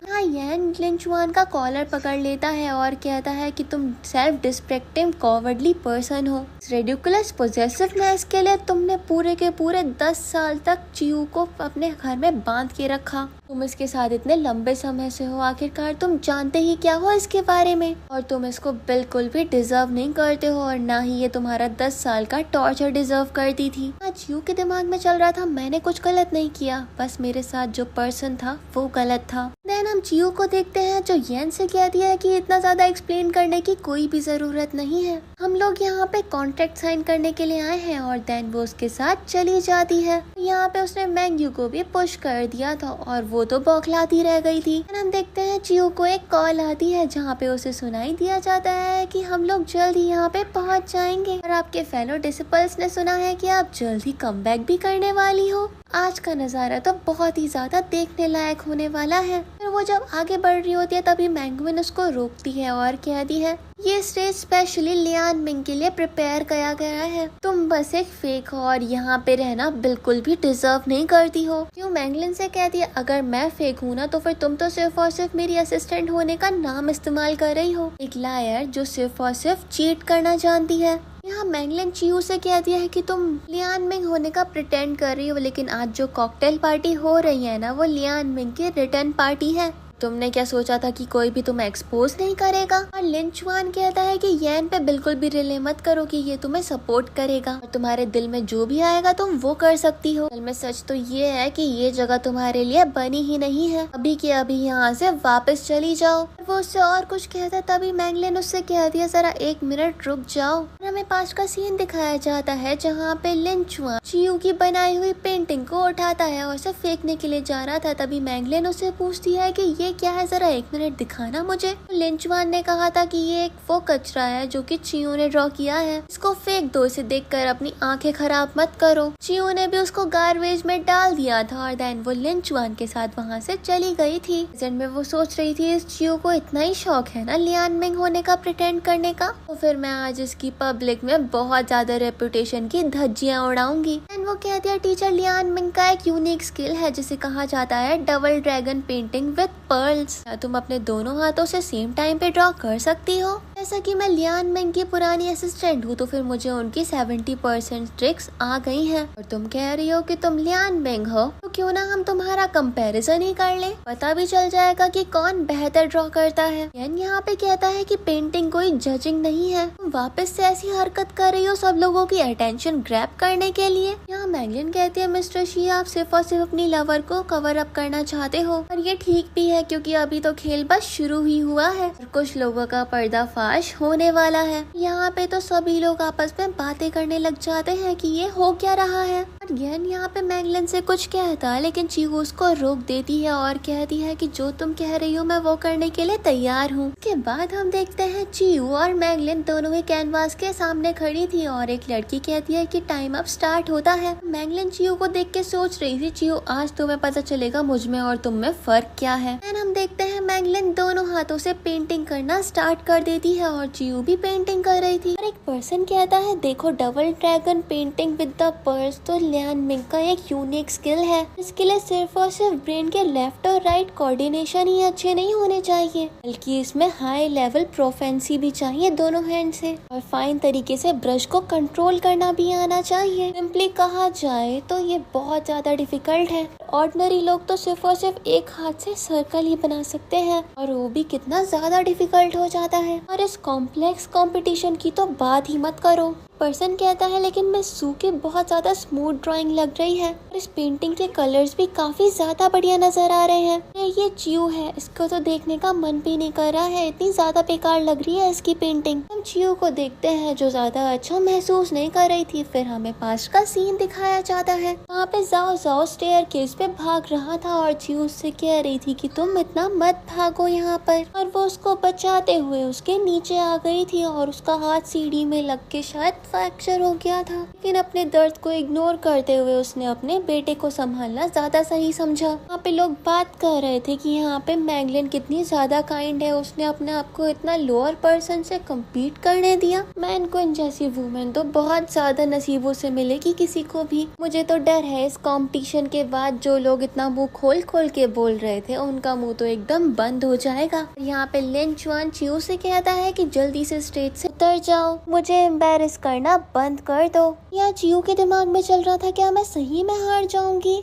S2: यहाँ यैन लिंचुआन का कॉलर पकड़ लेता है और कहता है कि तुम सेल्फ डिस्ट्रक्टिव कॉवर्डली पर्सन हो। रेडिकुलस पोजेसिवनेस के लिए तुमने पूरे के पूरे 10 साल तक चियू को अपने घर में बांध के रखा। तुम इसके साथ इतने लंबे समय से हो, आखिरकार तुम जानते ही क्या हो इसके बारे में, और तुम इसको बिल्कुल भी डिजर्व नहीं करते हो और ना ही ये तुम्हारा 10 साल का टॉर्चर डिजर्व करती थी। आज चियू के दिमाग में चल रहा था मैंने कुछ गलत नहीं किया, बस मेरे साथ जो पर्सन था वो गलत था। देन हम चियू को देखते हैं जो येन से कहती है कि इतना ज्यादा एक्सप्लेन करने की कोई भी जरूरत नहीं है, हम लोग यहाँ पे कॉन्ट्रैक्ट साइन करने के लिए आए हैं। और देन वो उसके साथ चली जाती है। यहाँ पे उसने मैंग्यू को भी पुश कर दिया था और वो तो बौखलाती रह गई थी। हम देखते हैं चियू को एक कॉल आती है जहाँ पे उसे सुनाई दिया जाता है कि हम लोग जल्द ही यहाँ पे पहुँच जाएंगे और आपके फेलो डिसिपल्स ने सुना है कि आप जल्द ही कमबैक भी करने वाली हो। आज का नजारा तो बहुत ही ज्यादा देखने लायक होने वाला है। फिर वो जब आगे बढ़ रही होती है तभी मैंगविन उसको रोकती है और कहती है ये स्टेज स्पेशली लियान मिंग के लिए प्रिपेयर किया गया है, तुम बस एक फेक हो और यहाँ पे रहना बिल्कुल भी डिजर्व नहीं करती हो। क्यों मैंगलिन से कहती है अगर मैं फेक हूँ ना तो फिर तुम तो सिर्फ और सिर्फ मेरी असिस्टेंट होने का नाम इस्तेमाल कर रही हो, एक लायर जो सिर्फ और सिर्फ चीट करना जानती है। यहाँ मैंगलिन चियू से कहती है कि तुम लियान मिंग होने का प्रिटेंड कर रही हो, लेकिन आज जो कॉकटेल पार्टी हो रही है ना वो लियान मिंग की रिटर्न पार्टी है। तुमने क्या सोचा था कि कोई भी तुम्हें एक्सपोज नहीं करेगा? और लिंचुआन कहता है कि येन पे बिल्कुल भी रिले मत करो कि ये तुम्हें सपोर्ट करेगा और तुम्हारे दिल में जो भी आएगा तुम वो कर सकती हो। दिल में सच तो ये है कि ये जगह तुम्हारे लिए बनी ही नहीं है, अभी के अभी यहाँ से वापस चली जाओ। वो उससे और कुछ कहता तभी मैंगलिन उससे कह दिया जरा 1 मिनट रुक जाओ। हमें पास का सीन दिखाया जाता है जहाँ पे लिंचुआन चियू की बनाई हुई पेंटिंग को उठाता है और उसे फेंकने के लिए जा रहा था। तभी मैंगलिन उससे पूछती है कि ये क्या है, जरा 1 मिनट दिखाना मुझे। लिंचुआन ने कहा था कि ये एक वो कचरा है जो कि चियू ने ड्रॉ किया है, इसको फेंक दो, इसे देखकर अपनी आंखें खराब मत करो। चियू ने भी उसको गार्बेज में डाल दिया था और देन वो लिंचुआन के साथ वहाँ से चली गई थी। में वो सोच रही थी इस चियू को इतना ही शौक है ना लियान मिंग होने का प्रिटेंड करने का, तो फिर मैं आज इसकी पब्लिक में बहुत ज्यादा रेपुटेशन की धज्जियां उड़ाऊंगी। एंड वो कहती है टीचर लियान मिंग का एक यूनिक स्किल है जिसे कहा जाता है double dragon painting with pearls. क्या तुम अपने दोनों हाथों से सेम टाइम पे ड्रॉ कर सकती हो? जैसा कि मैं लियान मिंग की पुरानी असिस्टेंट हूँ तो फिर मुझे उनकी 70% ट्रिक्स आ गई हैं। और तुम कह रही हो कि तुम लियान मिंग हो, तो क्यों ना हम तुम्हारा कंपैरिजन ही कर लें, पता भी चल जाएगा कि कौन बेहतर ड्रॉ करता है। यान यहाँ पे कहता है कि पेंटिंग कोई जजिंग नहीं है, तुम वापस से ऐसी हरकत कर रही हो सब लोगों की अटेंशन ग्रैब करने के लिए। यहाँ मैगलिन कहती है मिस्टर शी आप सिर्फ और सिर्फ अपनी लवर को कवर अप करना चाहते हो, और ये ठीक भी है क्योंकि अभी तो खेल बस शुरू ही हुआ है और कुछ लोगों का पर्दाफाश प्रकाश होने वाला है। यहाँ पे तो सभी लोग आपस में बातें करने लग जाते हैं कि ये हो क्या रहा है। और गेन यहाँ पे मैगलिन से कुछ कहता है, लेकिन चीहू उसको रोक देती है और कहती है कि जो तुम कह रही हो मैं वो करने के लिए तैयार हूँ। उसके बाद हम देखते हैं चीहू और मैगलिन दोनों ही कैनवास के सामने खड़ी थी और एक लड़की कहती है कि टाइम अब स्टार्ट होता है। मैगलिन चीहू को देख के सोच रही थी, चीहू आज तुम्हें पता चलेगा मुझ में और तुम में फर्क क्या है। हम देखते हैं मैगलिन दोनों हाथों से पेंटिंग करना स्टार्ट कर देती है और चीहू भी पेंटिंग कर रही थी। और एक पर्सन कहता है, देखो double dragon painting with the purse तो लियान मिंग का एक यूनिक स्किल है। इसके लिए सिर्फ और सिर्फ ब्रेन के लेफ्ट और राइट कोऑर्डिनेशन ही अच्छे नहीं होने चाहिए, बल्कि इसमें हाई लेवल प्रोफेंसी भी चाहिए दोनों हैंड से, और फाइन तरीके से ब्रश को कंट्रोल करना भी आना चाहिए। सिंपली कहा जाए तो ये बहुत ज्यादा डिफिकल्ट है। ऑर्डिनरी लोग तो सिर्फ और सिर्फ एक हाथ से सर्कल ही बना सकते हैं, और वो भी कितना ज्यादा डिफिकल्ट हो जाता है। और इस कॉम्प्लेक्स कंपटीशन की तो बात ही मत करो। पर्सन कहता है, लेकिन मैं सू के बहुत ज्यादा स्मूथ ड्राइंग लग रही है और इस पेंटिंग के कलर्स भी काफी ज्यादा बढ़िया नजर आ रहे हैं। ये चीहू है, इसको तो देखने का मन भी नहीं कर रहा है, इतनी ज्यादा बेकार लग रही है इसकी पेंटिंग। हम चीहू को देखते हैं जो ज्यादा अच्छा महसूस नहीं कर रही थी। फिर हमें पास्ट का सीन दिखाया जाता है। वहाँ पे जाओ जाओ स्टेयरकेस पे भाग रहा था और चीहू उससे कह रही थी कि तुम इतना मत भागो यहाँ पर, और वो उसको बचाते हुए उसके नीचे आ गई थी और उसका हाथ सीढ़ी में लग के शायद फ्रैक्चर हो गया था। लेकिन अपने दर्द को इग्नोर करते हुए उसने अपने बेटे को संभालना ज्यादा सही समझा। वहाँ पे लोग बात कर रहे थे कि यहाँ पे मैगलिन कितनी ज्यादा काइंड है, उसने अपने आप को इतना लोअर पर्सन से कम्पीट करने दिया। मैन क्वीन जैसी वुमेन तो बहुत ज्यादा नसीबों से मिलेगी किसी को भी। मुझे तो डर है इस कंपटीशन के बाद जो लोग इतना मुंह खोल खोल के बोल रहे थे उनका मुंह तो एकदम बंद हो जाएगा। यहाँ पे लिन चुआन चीहू से कहता है कि जल्दी से स्टेज से उतर जाओ, मुझे एम्बेरस करना बंद कर दो। यहाँ चीहू के दिमाग में चल रहा था, क्या मैं सही में हार जाऊंगी।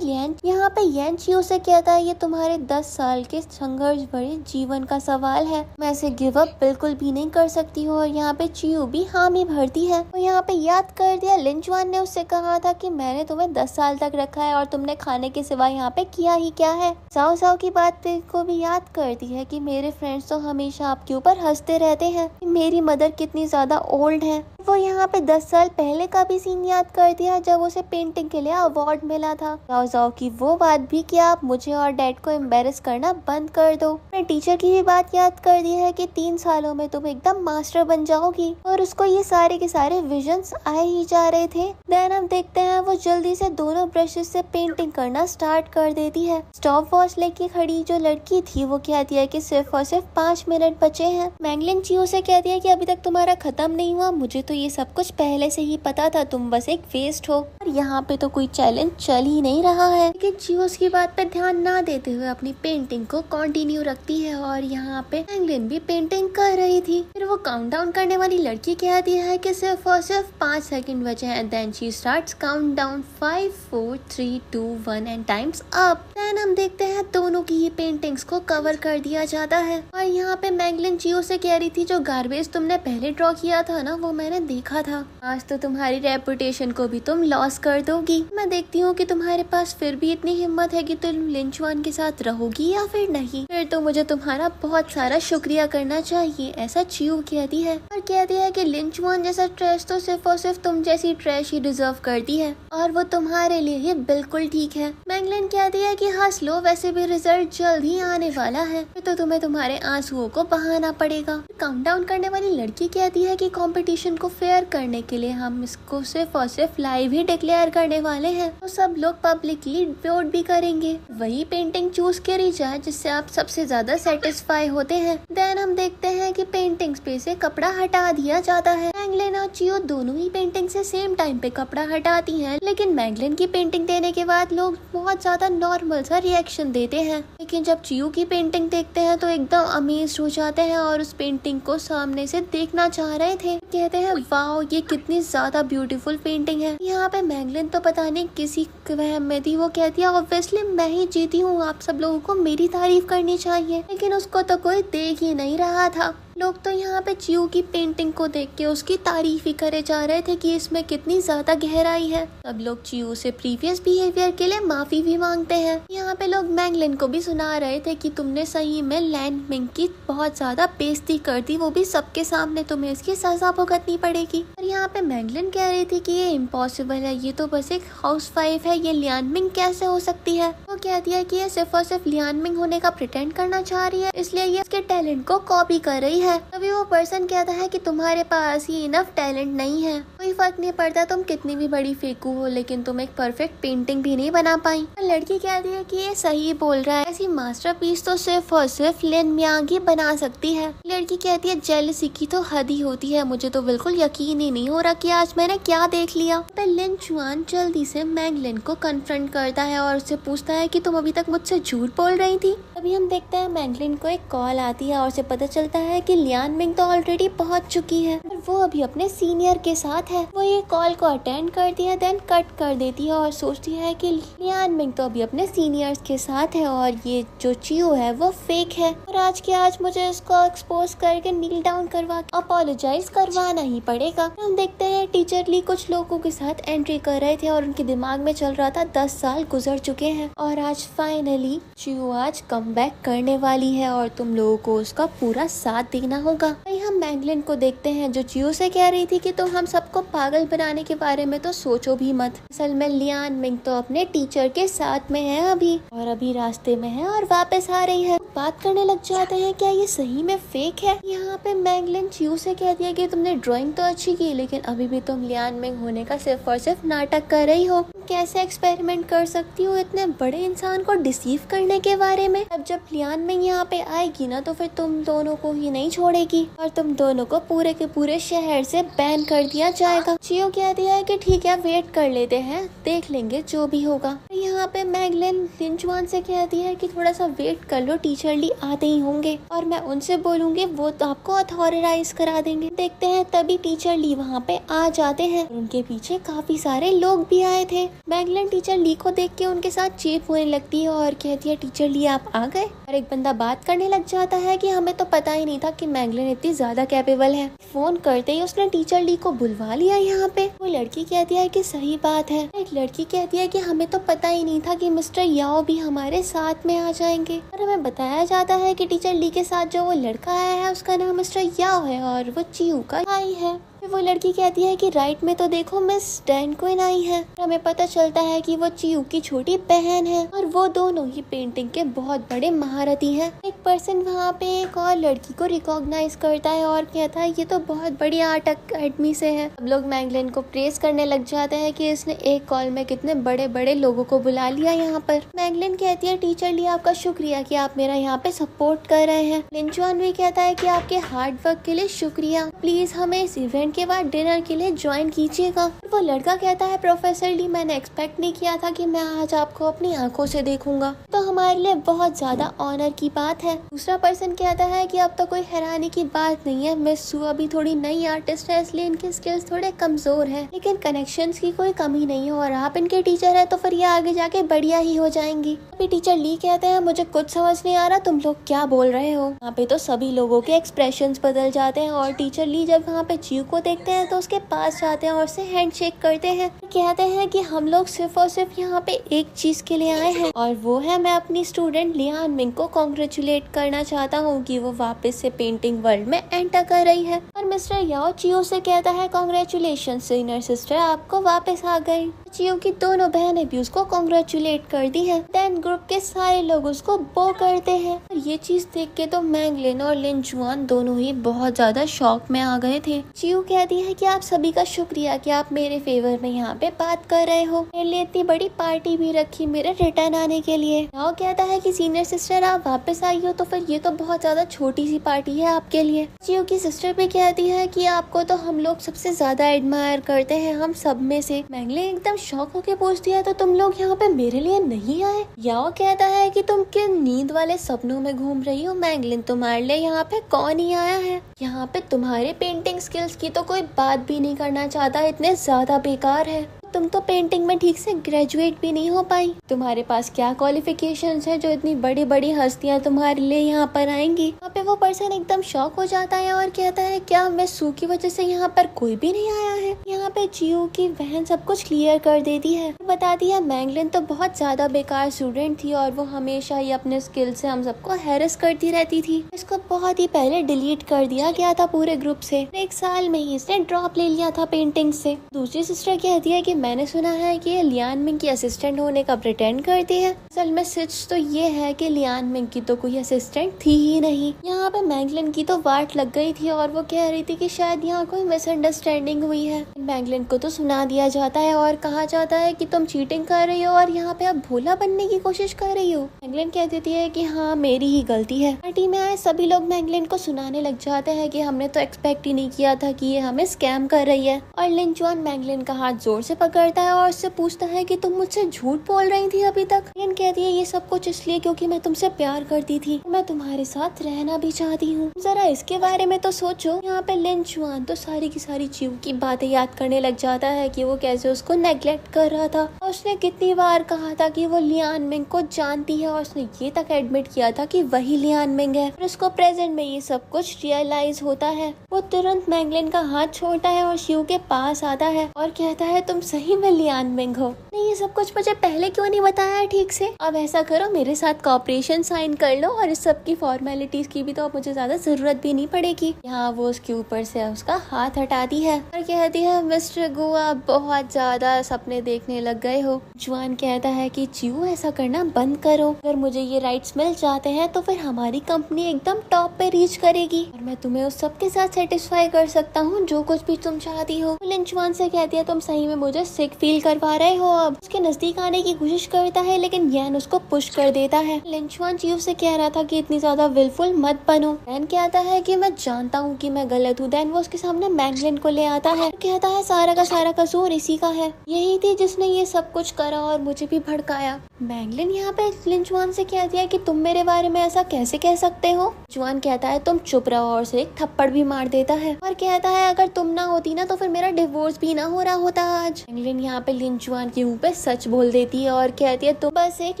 S2: यहाँ पे येन चीहू से कहता है, ये तुम्हारे 10 साल के संघर्ष भरे जीवन का सवाल है, मैं इसे गिव अप बिल्कुल भी नहीं कर सकती हूँ। और यहाँ पे चीहू भी हामी भरती है। और यहाँ पे याद कर दिया, लिन चुआन ने उससे कहा था कि मैंने तुम्हें 10 साल तक रखा है और तुमने खाने के सिवा यहाँ पे किया ही क्या है। साओ साओ की बात को भी याद करती है कि मेरे फ्रेंड्स तो हमेशा आपके ऊपर हंसते रहते हैं, मेरी मदर कितनी ज्यादा ओल्ड है। वो यहाँ पे 10 साल पहले का भी सीन याद कर दिया जब उसे पेंटिंग के लिए अवार्ड मिला था। जाओ जाओ की वो बात भी कि आप मुझे और डैड को एम्बेरस करना बंद कर दो। अपने टीचर की भी बात याद कर दी है कि 3 सालों में तुम एकदम मास्टर बन जाओगी, और उसको ये सारे के सारे विजन्स आए ही जा रहे थे। देन हम देखते हैं वो जल्दी से दोनों ब्रशेस से पेंटिंग करना स्टार्ट कर देती है। स्टॉप वॉच लेके खड़ी जो लड़की थी वो कहती है कि सिर्फ और सिर्फ 5 मिनट बचे हैं। मैगलिन चीहू से कहती है कि अभी तक तुम्हारा खत्म नहीं हुआ, मुझे तो ये सब कुछ पहले से ही पता था, तुम बस एक वेस्ट हो। और यहाँ पे तो कोई चैलेंज चल ही नहीं रहा है। लेकिन चीहू उसकी बात पे ध्यान ना देते हुए अपनी पेंटिंग को कंटिन्यू रखती है और यहाँ पे मैगलिन भी पेंटिंग कर रही थी। फिर वो काउंटडाउन करने वाली लड़की कहती है कि सिर्फ और सिर्फ 5 सेकंड बचे हैं। Then she starts countdown 5 4 3 2 1 and times up. Then हम देखते हैं दोनों की ही पेंटिंग्स को कवर कर दिया जाता है। और यहाँ पे मैगलिन चीहू से कह रही थी, जो गार्बेज तुमने पहले ड्रॉ किया था ना वो मैंने देखा था, आज तो तुम्हारी रेपुटेशन को भी तुम लॉस कर दोगी। मैं देखती हूँ कि तुम्हारे पास फिर भी इतनी हिम्मत है कि तुम लिन चुआन के साथ रहोगी या फिर नहीं। फिर तो मुझे तुम्हारा बहुत सारा शुक्रिया करना चाहिए, ऐसा चीहू कहती है। और कहती है कि लिन चुआन जैसा ट्रैश तो सिर्फ और सिर्फ तुम जैसी ट्रैश ही डिजर्व करती है और वो तुम्हारे लिए ही बिल्कुल ठीक है। मैगलिन कहती है कि हंस लो, वैसे भी रिजल्ट जल्द ही आने वाला है, फिर तो तुम्हें तुम्हारे आंसुओं को बहाना पड़ेगा। काउंटडाउन करने वाली लड़की कहती है कि कंपटीशन को फेयर करने के लिए हम इसको सिर्फ और सिर्फ लाइव ही डिक्लेयर करने वाले हैं, तो सब लोग पब्लिकली वोट भी करेंगे, वही पेंटिंग चूज करी जाए जिससे आप सबसे ज्यादा सेटिस्फाई होते हैं। देन हम देखते हैं कि पेंटिंग्स पे से कपड़ा हटा दिया जाता है। मैगलिन और चीहू दोनों ही पेंटिंग से सेम टाइम पे कपड़ा हटाती हैं, लेकिन मैगलिन की पेंटिंग देने के बाद लोग बहुत ज्यादा नॉर्मल सा रिएक्शन देते हैं, लेकिन जब चीहू की पेंटिंग देखते हैं तो एकदम अमेज्ड हो जाते हैं और उस पेंटिंग को सामने से देखना चाह रहे थे। कहते हैं वाओ ये कितनी ज्यादा ब्यूटीफुल पेंटिंग है। यहाँ पे मैगलिन तो पता नहीं किसी वहम में थी, वो कहती है ऑब्वियसली मैं ही जीती हूँ, आप सब लोगों को मेरी तारीफ करनी चाहिए, लेकिन उसको तो कोई देख ही नहीं रहा था। लोग तो यहाँ पे चियो की पेंटिंग को देख के उसकी तारीफ ही करे जा रहे थे कि इसमें कितनी ज्यादा गहराई है। अब लोग चियो से प्रीवियस बिहेवियर के लिए माफी भी मांगते हैं। यहाँ पे लोग मैंगलिन को भी सुना रहे थे कि तुमने सही में लैन मिंग की बहुत ज्यादा बेइज्जती कर दी, वो भी सबके सामने, तुम्हें इसकी सजा भुगतनी पड़ेगी। और यहाँ पे मैंगलिन कह रही थी कि ये इम्पॉसिबल है, ये तो बस एक हाउसवाइफ है, ये लियान मिंग कैसे हो सकती है। वो कह दिया कि ये सिर्फ और सिर्फ लियान मिंग होने का प्रिटेंड करना चाह रही है, इसलिए ये इसके टैलेंट को कॉपी कर रही है। तभी वो पर्सन कहता है कि तुम्हारे पास ये इनफ टैलेंट नहीं है, कोई फर्क नहीं पड़ता तुम कितनी भी बड़ी फेंकू हो, लेकिन तुम एक परफेक्ट पेंटिंग भी नहीं बना पाई। लड़की कहती है कि ये सही बोल रहा है, ऐसी मास्टरपीस तो सिर्फ और सिर्फ लिन मियांग ही बना सकती है। लड़की कहती है जेलसी की तो हद ही होती है, मुझे तो बिल्कुल यकीन ही नहीं हो रहा कि आज मैंने क्या देख लिया। लिन चुआन जल्दी से मैंगलिन को कन्फ्रंट करता है और उससे पूछता है कि तुम अभी तक मुझसे झूठ बोल रही थी। अभी हम देखते हैं मैंगलिन को एक कॉल आती है और उसे पता चलता है कि लियान मिंग तो ऑलरेडी पहुंच चुकी है और वो अभी अपने सीनियर के साथ है। वो ये कॉल को अटेंड करती है, देन कट कर देती है और सोचती है कि लियान मिंग तो अभी अपने सीनियर्स के साथ है और ये जो चियो है वो फेक है और आज के आज मुझे इसको एक्सपोज करके नील डाउन करवा अपोलोजाइज करवाना ही पड़ेगा। हम देखते हैं टीचर ली कुछ लोगों के साथ एंट्री कर रहे थे और उनके दिमाग में चल रहा था 10 साल गुजर चुके हैं और आज फाइनली चियो आज कम बैक करने वाली है और तुम लोगों को उसका पूरा साथ देना होगा। हम मैंगलिन को देखते हैं जो चियो से कह रही थी कि तुम हम सबको पागल बनाने के बारे में तो सोचो भी मत। असल में लियान मिंग तो अपने टीचर के साथ में है अभी और अभी रास्ते में है और वापस आ रही है। बात करने लग जाते हैं क्या ये सही में फेक है। यहाँ पे मैंगलिन चियो से कहती है कि तुमने ड्राइंग तो अच्छी की लेकिन अभी भी तुम लियान मिंग होने का सिर्फ और सिर्फ नाटक कर रही हो। कैसे एक्सपेरिमेंट कर सकती हो इतने बड़े इंसान को डिसीव करने के बारे में। अब जब लियान मिंग यहाँ पे आएगी ना तो फिर तुम दोनों को ही नहीं छोड़ेगी और तुम दोनों को पूरे के पूरे शहर से बैन कर दिया जाएगा। चियो कहती है कि ठीक है वेट कर लेते हैं, देख लेंगे जो भी होगा। यहाँ पे मैंगलिन लिन चुआन से कहती है कि थोड़ा सा वेट कर लो, टीचर ली आते ही होंगे और मैं उनसे बोलूंगी वो तो आपको अथॉराइज करा देंगे। देखते हैं तभी टीचर ली वहाँ पे आ जाते हैं। उनके पीछे काफी सारे लोग भी आए थे। मैंगलिन टीचर ली को देख के उनके साथ चीप होने लगती है और कहती है टीचर ली आप आ गए। और एक बंदा बात करने लग जाता है कि हमें तो पता ही नहीं था कि मैंगलिन इतनी ज्यादा कैपेबल है। फोन करते ही उसने टीचर ली को बुलवा लिया यहाँ पे। वो लड़की कहती है कि सही बात है। एक लड़की कहती है कि हमें तो पता ही नहीं था कि मिस्टर याओ भी हमारे साथ में आ जाएंगे। और हमें बताया जाता है कि टीचर ली के साथ जो वो लड़का आया है उसका नाम मिस्टर याओ है और वो चियो का भाई है। वो लड़की कहती है कि राइट में तो देखो मिस डैन क्विन आई है। हमें पता चलता है कि वो चियो की छोटी बहन है और वो दोनों ही पेंटिंग के बहुत बड़े महारथी हैं। एक पर्सन वहाँ पे एक और लड़की को रिकॉग्नाइज करता है और कहता है ये तो बहुत बड़ी आर्ट अकेडमी से है। अब लोग मैंगलिन को प्रेस करने लग जाते हैं कि इसने एक कॉल में कितने बड़े बड़े लोगों को बुला लिया यहाँ पर। मैंगलिन कहती है टीचर ली आपका शुक्रिया कि आप मेरा यहाँ पे सपोर्ट कर रहे हैं। लिन चुआन भी कहता है कि आपके हार्ड वर्क के लिए शुक्रिया, प्लीज हमें इस इवेंट के बाद डिनर के लिए ज्वाइन कीजिएगा। वो लड़का कहता है प्रोफेसर ली मैंने एक्सपेक्ट नहीं किया था कि मैं आज आपको अपनी आंखों से देखूंगा, तो हमारे लिए बहुत ज्यादा ऑनर की बात है। दूसरा पर्सन कहता है कि अब तो कोई हैरानी की बात नहीं है, मिस सू अभी थोड़ी नई आर्टिस्ट है इसलिए इनके स्किल्स थोड़े कमजोर हैं, लेकिन कनेक्शंस की कोई कमी नहीं है और आप इनके टीचर है तो फिर ये आगे जाके बढ़िया ही हो जाएंगी। अभी टीचर ली कहते हैं मुझे कुछ समझ नहीं आ रहा तुम लोग क्या बोल रहे हो। यहाँ पे तो सभी लोगों के एक्सप्रेशंस बदल जाते हैं और टीचर ली जब वहाँ पे चियो को देखते हैं तो उसके पास जाते हैं और उसे हैंडशेक करते हैं। कहते हैं कि हम लोग सिर्फ और सिर्फ यहाँ पे एक चीज के लिए आए हैं और वो है मैं अपनी स्टूडेंट लियान मिंग को कॉन्ग्रेचुलेट करना चाहता हूँ कि वो वापस से पेंटिंग वर्ल्ड में एंटर कर रही है। और मिस्टर याओ चियो से कहता है कॉन्ग्रेचुलेशन सीनियर सिस्टर, आपको वापस आ गए। चियो की दोनों बहनें भी उसको कॉन्ग्रेचुलेट कर दी है। देन ग्रुप के सारे लोग उसको बो करते हैं और ये चीज देख के तो मैंगलिन और लिन चुआन दोनों ही बहुत ज्यादा शॉक में आ गए थे। चियो कहती है कि आप सभी का शुक्रिया कि आप मेरे फेवर में यहाँ पे बात कर रहे हो, मेरे लिए इतनी बड़ी पार्टी भी रखी मेरे रिटर्न आने के लिए। याओ कहता है कि सीनियर सिस्टर आप वापस आई हो तो फिर ये तो बहुत ज्यादा छोटी सी पार्टी है आपके लिए। चियो की सिस्टर भी कहती है कि आपको तो हम लोग सबसे ज्यादा एडमायर करते हैं हम सब में से। मैंगलिन एकदम शॉक होके पूछती है तो तुम लोग यहाँ पे मेरे लिए नहीं आए। याओ कहता है कि तुम किन नींद वाले सपनों में घूम रही हो मैंगलिन, तुम्हारे लिए यहाँ पे कौन ही आया है। यहाँ पे तुम्हारे पेंटिंग स्किल्स की तो कोई बात भी नहीं करना चाहता, इतने ज्यादा बेकार है। तुम तो पेंटिंग में ठीक से ग्रेजुएट भी नहीं हो पाई। तुम्हारे पास क्या क्वालिफिकेशंस है जो इतनी बड़ी बड़ी हस्तियां तुम्हारे लिए यहाँ पर आएंगी। वहाँ पे वो पर्सन एकदम शॉक हो जाता है और कहता है क्या मैं सू की वजह से यहाँ पर कोई भी नहीं आया है। यहाँ पे जियो की बहन सब कुछ क्लियर कर देती है, बताती है मैंगलिन तो बहुत ज्यादा बेकार स्टूडेंट थी और वो हमेशा ही अपने स्किल से हम सबको हैरेस करती रहती थी। इसको बहुत ही पहले डिलीट कर दिया गया था पूरे ग्रुप से। 1 साल में ही इसने ड्रॉप ले लिया था पेंटिंग से। दूसरी सिस्टर कहती है कि मैंने सुना है कि ये लियान मिंग की असिस्टेंट होने का प्रिटेंड करती है। असल में सच तो ये है कि लियान मिंग की तो कोई असिस्टेंट थी ही नहीं। यहाँ पे मैंगलिन की तो वाट लग गई थी और वो कह रही थी कि शायद यहाँ कोई मिसअंडरस्टैंडिंग हुई है। मैंगलिन को तो सुना दिया जाता है और कहा जाता है कि तुम चीटिंग कर रही हो और यहाँ पे अब भोला बनने की कोशिश कर रही हो। मैंगलिन कह देती है कि हाँ मेरी ही गलती है। पार्टी में आए सभी लोग मैंगलिन को सुनाने लग जाते हैं कि हमने तो एक्सपेक्ट ही नहीं किया था कि ये हमें स्कैम कर रही है। और लिन चुआन मैंगलिन का हाथ जोर से पकड़ता है और उससे पूछता है कि तुम मुझसे झूठ बोल रही थी अभी तक। लिन कहती है ये सब कुछ इसलिए क्योंकि मैं तुमसे प्यार करती थी, मैं तुम्हारे साथ रहना भी चाहती हूँ। जरा इसके बारे में तो सोचो। यहाँ पे लिन चुआन तो सारी की सारी चिऊ की बातें याद करने लग जाता है कि वो कैसे उसको नेग्लेक्ट कर रहा था और उसने कितनी बार कहा था कि वो लियान मिंग को जानती है और उसने ये तक एडमिट किया था कि वही लियान मिंग है। और उसको प्रेजेंट में ये सब कुछ रियलाइज होता है। वो तुरंत मैंगलिन का हाथ छोड़ता है और शिव के पास आता है और कहता है तुम सही में लियान मिंग हो। नहीं ये सब कुछ मुझे पहले क्यों नहीं बताया ठीक से। अब ऐसा करो मेरे साथ कॉपरेशन साइन कर लो और इस सब की फॉर्मेलिटीज की भी तो अब मुझे ज्यादा जरूरत भी नहीं पड़ेगी। यहाँ वो उसके ऊपर से उसका हाथ हटाती है और कहती है मिस्टर गु आप बहुत ज्यादा सपने देखने लग गए हो। जुआन कहता है कि चिऊ ऐसा करना बंद करो। अगर मुझे ये राइट्स मिल जाते हैं तो फिर हमारी कंपनी एकदम टॉप पे रीच करेगी और मैं तुम्हें उस सब के साथ सेटिस्फाई कर सकता हूँ जो कुछ भी तुम चाहती हो। लिन चुआन से कहती है तुम सही में मुझे सिक फील करवा रहे हो। अब उसके नजदीक आने की कोशिश करता है लेकिन यैन उसको पुश कर देता है। लिन चुआन चिऊ से कह रहा था कि इतनी ज्यादा विलफुल मत बनो। यैन कहता है कि मैं जानता हूँ कि मैं गलत हूँ। देन वो उसके सामने मैंगलिन को ले आता है, कहता है सारा का सारा कसूर इसी का है, यही थी जिसने ये सब कुछ करा और मुझे भी भड़काया। मैंगलिन यहाँ पे लिन चुआन से कहती है कि तुम मेरे बारे में ऐसा कैसे कह सकते हो। जुआन कहता है तुम चुप रहो और उसे एक थप्पड़ भी मार देता है और कहता है अगर तुम ना होती ना तो फिर मेरा डिवोर्स भी ना हो रहा होता आज। मैंगलिन यहाँ पे लिन चुआन के मुंह पे सच बोल देती है और कहती है तुम बस एक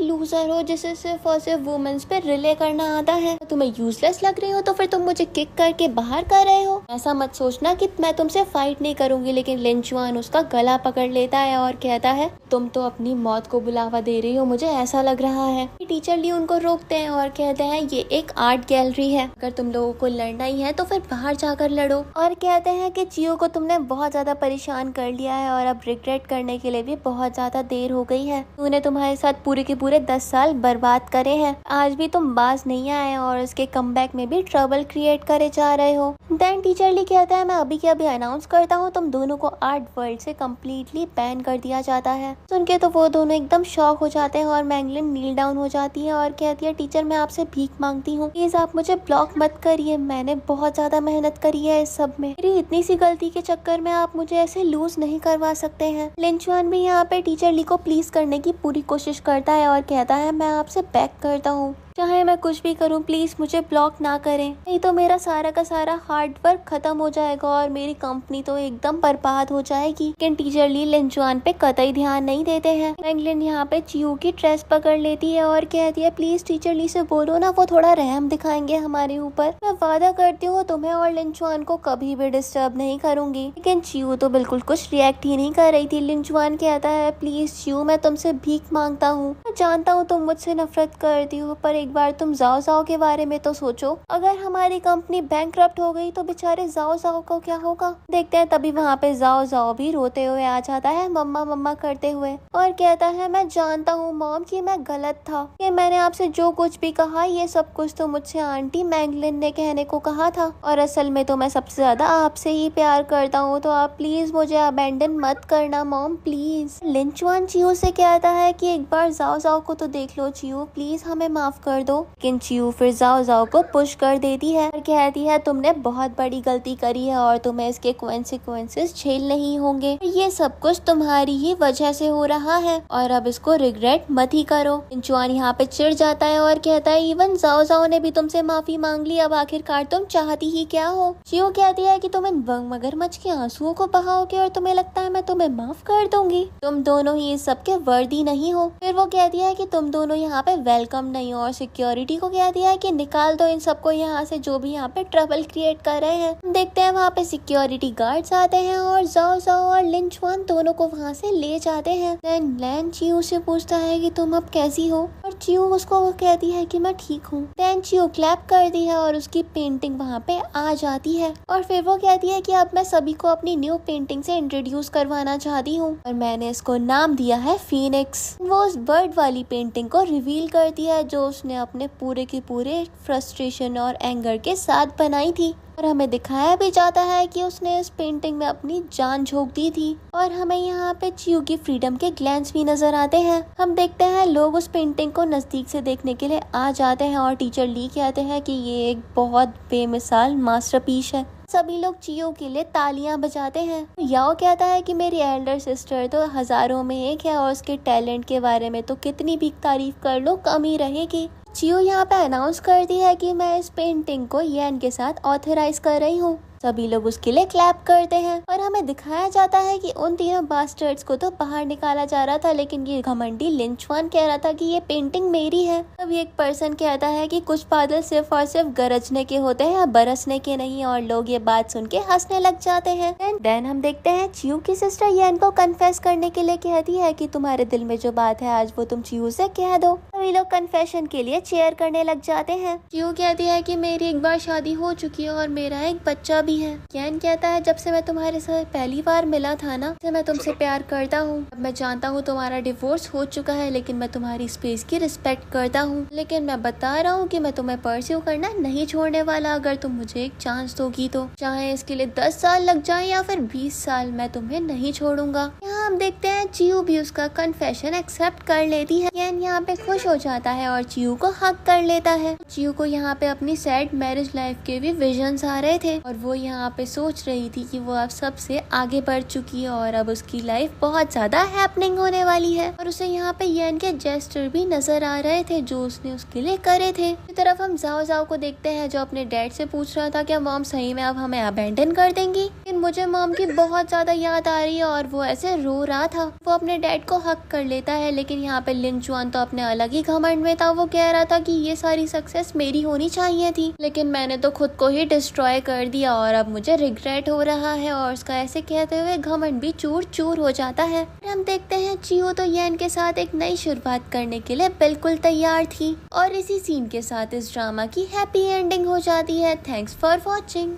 S2: लूजर हो जिसे सिर्फ और सिर्फ वुमेन्स पे रिले करना आता है। तुम्हें यूजलेस लग रही हो तो फिर तुम मुझे किक करके बाहर कर रहे हो। ऐसा मत सोचना कि मैं तुमसे फाइट नहीं करूंगी। लेकिन लिन चुआन उसका गला पकड़ लेता है और कहता है तुम तो अपनी मौत को बुलावा दे रही हो, मुझे ऐसा लग रहा है। टीचर ली उनको रोकते हैं और कहते हैं ये एक आर्ट गैलरी है, अगर तुम लोगों को लड़ना ही है तो फिर बाहर जाकर लड़ो। और कहते हैं कि चियो को तुमने बहुत ज्यादा परेशान कर लिया है और अब रिग्रेट करने के लिए भी बहुत ज्यादा देर हो गई है। तूने तुम्हारे साथ पूरे के पूरे 10 साल बर्बाद करे हैं, आज भी तुम बाज नहीं आए और उसके कमबैक में भी ट्रबल क्रिएट करे जा रहे हो। देन टीचर ली कहता है मैं अभी के अभी अनाउंस करता हूँ तुम दोनों को आर्ट वर्ल्ड से कम्प्लीटली बैन कर दिया जाता है। सुन के तो वो दोनों एकदम शॉक हो जाते हैं और मैंगलिन नील डाउन हो जाती है और कहती है टीचर मैं आपसे भीख मांगती हूँ, प्लीज आप मुझे ब्लॉक मत करिए, मैंने बहुत ज्यादा मेहनत करी है इस सब में, मेरी इतनी सी गलती के चक्कर में आप मुझे ऐसे लूज नहीं करवा सकते हैं। लिन चुआन भी यहाँ पे टीचर ली को प्लीज करने की पूरी कोशिश करता है और कहता है मैं आपसे बैक करता हूँ, चाहे मैं कुछ भी करूं प्लीज मुझे ब्लॉक ना करें, नहीं तो मेरा सारा का सारा हार्ड वर्क खत्म हो जाएगा और मेरी कंपनी तो एकदम बर्बाद हो जाएगी। लेकिन टीचर ली लिन चुआन पे कतई ध्यान नहीं देते हैं। मैंगलिन यहाँ पे चियो की ड्रेस पकड़ लेती है और कहती है प्लीज टीचर ली से बोलो ना, वो थोड़ा रहम दिखाएंगे हमारे ऊपर, मैं वादा करती हूँ तुम्हें और लिन चुआन को कभी भी डिस्टर्ब नहीं करूंगी। लेकिन चियो तो बिल्कुल कुछ रिएक्ट ही नहीं कर रही थी। लिन चुआन कहता है प्लीज चियो मैं तुमसे भीख मांगता हूँ, मैं जानता हूँ तुम मुझसे नफरत करती हो पर एक बार तुम जाओ जाओ के बारे में तो सोचो, अगर हमारी कंपनी बैंकरप्ट हो गई तो बेचारे जाओ जाओ को क्या होगा। देखते हैं तभी वहाँ पे जाओ जाओ भी रोते हुए आ जाता है मम्मा मम्मा करते हुए और कहता है मैं जानता हूँ मॉम कि मैं गलत था, कि मैंने आपसे जो कुछ भी कहा ये सब कुछ तो मुझसे आंटी मैंगलिन ने कहने को कहा था और असल में तो मैं सबसे ज्यादा आपसे ही प्यार करता हूँ, तो आप प्लीज मुझे अबेंडन मत करना मॉम प्लीज। लिन चुआन चियो से कहता है कि एक बार जाओ जाओ को तो देख लो चियो, प्लीज हमें माफ कर कर दो। लेकिन चियू फिर जाओ जाओ को पुश कर देती है और कहती है तुमने बहुत बड़ी गलती करी है और तुम्हें इसके कॉन्सिक्वेंसेस झेल नहीं होंगे। ये सब कुछ तुम्हारी ही वजह से हो रहा है और अब इसको रिग्रेट मत ही करो। इंचुआन यहाँ पे चिढ़ जाता है और कहता है इवन जाओ जाओ ने भी तुमसे माफी मांग ली, अब आखिरकार तुम चाहती ही क्या हो। चियू कहती है कि तुम इन मगरमच्छ के आंसुओं को बहाओगे और तुम्हें लगता है मैं तुम्हें माफ कर दूंगी, तुम दोनों ही इस सब के वर्दी नहीं हो। फिर वो कहती है कि तुम दोनों यहाँ पे वेलकम नहीं हो और सिक्योरिटी को कहती है कि निकाल दो इन सबको यहाँ से जो भी यहाँ पे ट्रबल क्रिएट कर रहे हैं। हम देखते हैं वहाँ पे सिक्योरिटी गार्ड्स आते हैं और जाओ जाओ और लिन चुआन दोनों को वहाँ से ले जाते हैं। देन लैन चियू से पूछता है कि तुम अब कैसी हो और चियू उसको वो कहती है कि मैं ठीक हूँ। देन चियू क्लैप करती है और उसकी पेंटिंग वहाँ पे आ जाती है और फिर वो कहती है कि अब मैं सभी को अपनी न्यू पेंटिंग से इंट्रोड्यूस करवाना चाहती हूँ और मैंने इसको नाम दिया है फीनिक्स। वो उस बर्ड वाली पेंटिंग को रिवील करती है जो उसने अपने पूरे के पूरे फ्रस्ट्रेशन और एंगर के साथ बनाई थी और हमें दिखाया भी जाता है कि उसने इस पेंटिंग में अपनी जान झोंक दी थी और हमें यहाँ पे चियू की फ्रीडम के ग्लैंस भी नजर आते हैं। हम देखते हैं लोग उस पेंटिंग को नजदीक से देखने के लिए आ जाते हैं और टीचर ली कहते हैं कि ये एक बहुत बेमिसाल मास्टरपीस है। सभी लोग चियू के लिए तालियां बजाते हैं। याओ कहता है कि मेरी एल्डर सिस्टर तो हजारों में एक है और उसके टैलेंट के बारे में तो कितनी भी तारीफ कर लो कम ही रहेगी। चियू यहाँ पे अनाउंस करती है कि मैं इस पेंटिंग को येन के साथ ऑथराइज कर रही हूँ। सभी लोग उसके लिए क्लैप करते हैं और हमें दिखाया जाता है कि उन तीनों बास्टर्ड्स को तो बाहर निकाला जा रहा था लेकिन ये घमंडी लिन चुआन कह रहा था कि ये पेंटिंग मेरी है। तभी एक पर्सन कहता है कि कुछ बादल सिर्फ और सिर्फ गरजने के होते हैं, बरसने के नहीं, और लोग ये बात सुन के हंसने लग जाते हैं। देन हम देखते हैं चियू की सिस्टर येन को कन्फेस करने के लिए कहती है कि तुम्हारे दिल में जो बात है आज वो तुम चियू से कह दो। सभी लोग कन्फेशन के लिए चेयर करने लग जाते हैं। चियू कहती है कि मेरी एक बार शादी हो चुकी है और मेरा एक बच्चा भी है। येन कहता है जब से मैं तुम्हारे साथ पहली बार मिला था ना से मैं तुमसे प्यार करता हूँ। अब मैं जानता हूँ तुम्हारा डिवोर्स हो चुका है लेकिन मैं तुम्हारी स्पेस की रिस्पेक्ट करता हूँ, लेकिन मैं बता रहा हूँ कि मैं तुम्हें परस्यू करना नहीं छोड़ने वाला। अगर तुम मुझे एक चांस दोगी तो चाहे इसके लिए 10 साल लग जाए या फिर 20 साल, मैं तुम्हें नहीं छोड़ूंगा। यहाँ हम देखते हैं चियू भी उसका कन्फेशन एक्सेप्ट कर लेती है। येन यहाँ पे खुश हो जाता है और चियू को हक कर लेता है। चियू को यहाँ पे अपनी सैड मैरिज लाइफ के भी विजन्स आ रहे थे और वो यहाँ पे सोच रही थी कि वो अब सबसे आगे बढ़ चुकी है और अब उसकी लाइफ बहुत ज्यादा हैपनिंग होने वाली है। और उसे यहाँ पे येन के जेस्चर भी नजर आ रहे थे जो उसने उसके लिए करे थे। इसी तरफ हम जाओ जाओ को देखते हैं जो अपने डैड से पूछ रहा था क्या मॉम सही में अब हमें अबैंडन कर देंगी। लेकिन मुझे मॉम की बहुत ज्यादा याद आ रही है और वो ऐसे रो रहा था। वो अपने डैड को हक कर लेता है लेकिन यहाँ पे लिन चुआन तो अपने अलग ही घमंड में था। वो कह रहा था कि ये सारी सक्सेस मेरी होनी चाहिए थी लेकिन मैंने तो खुद को ही डिस्ट्रॉय कर दिया और अब मुझे रिग्रेट हो रहा है। और उसका ऐसे कहते हुए घमंड भी चूर चूर हो जाता है। हम देखते हैं चियू तो येन के साथ एक नई शुरुआत करने के लिए बिल्कुल तैयार थी और इसी सीन के साथ इस ड्रामा की हैप्पी एंडिंग हो जाती है। Thanks for watching.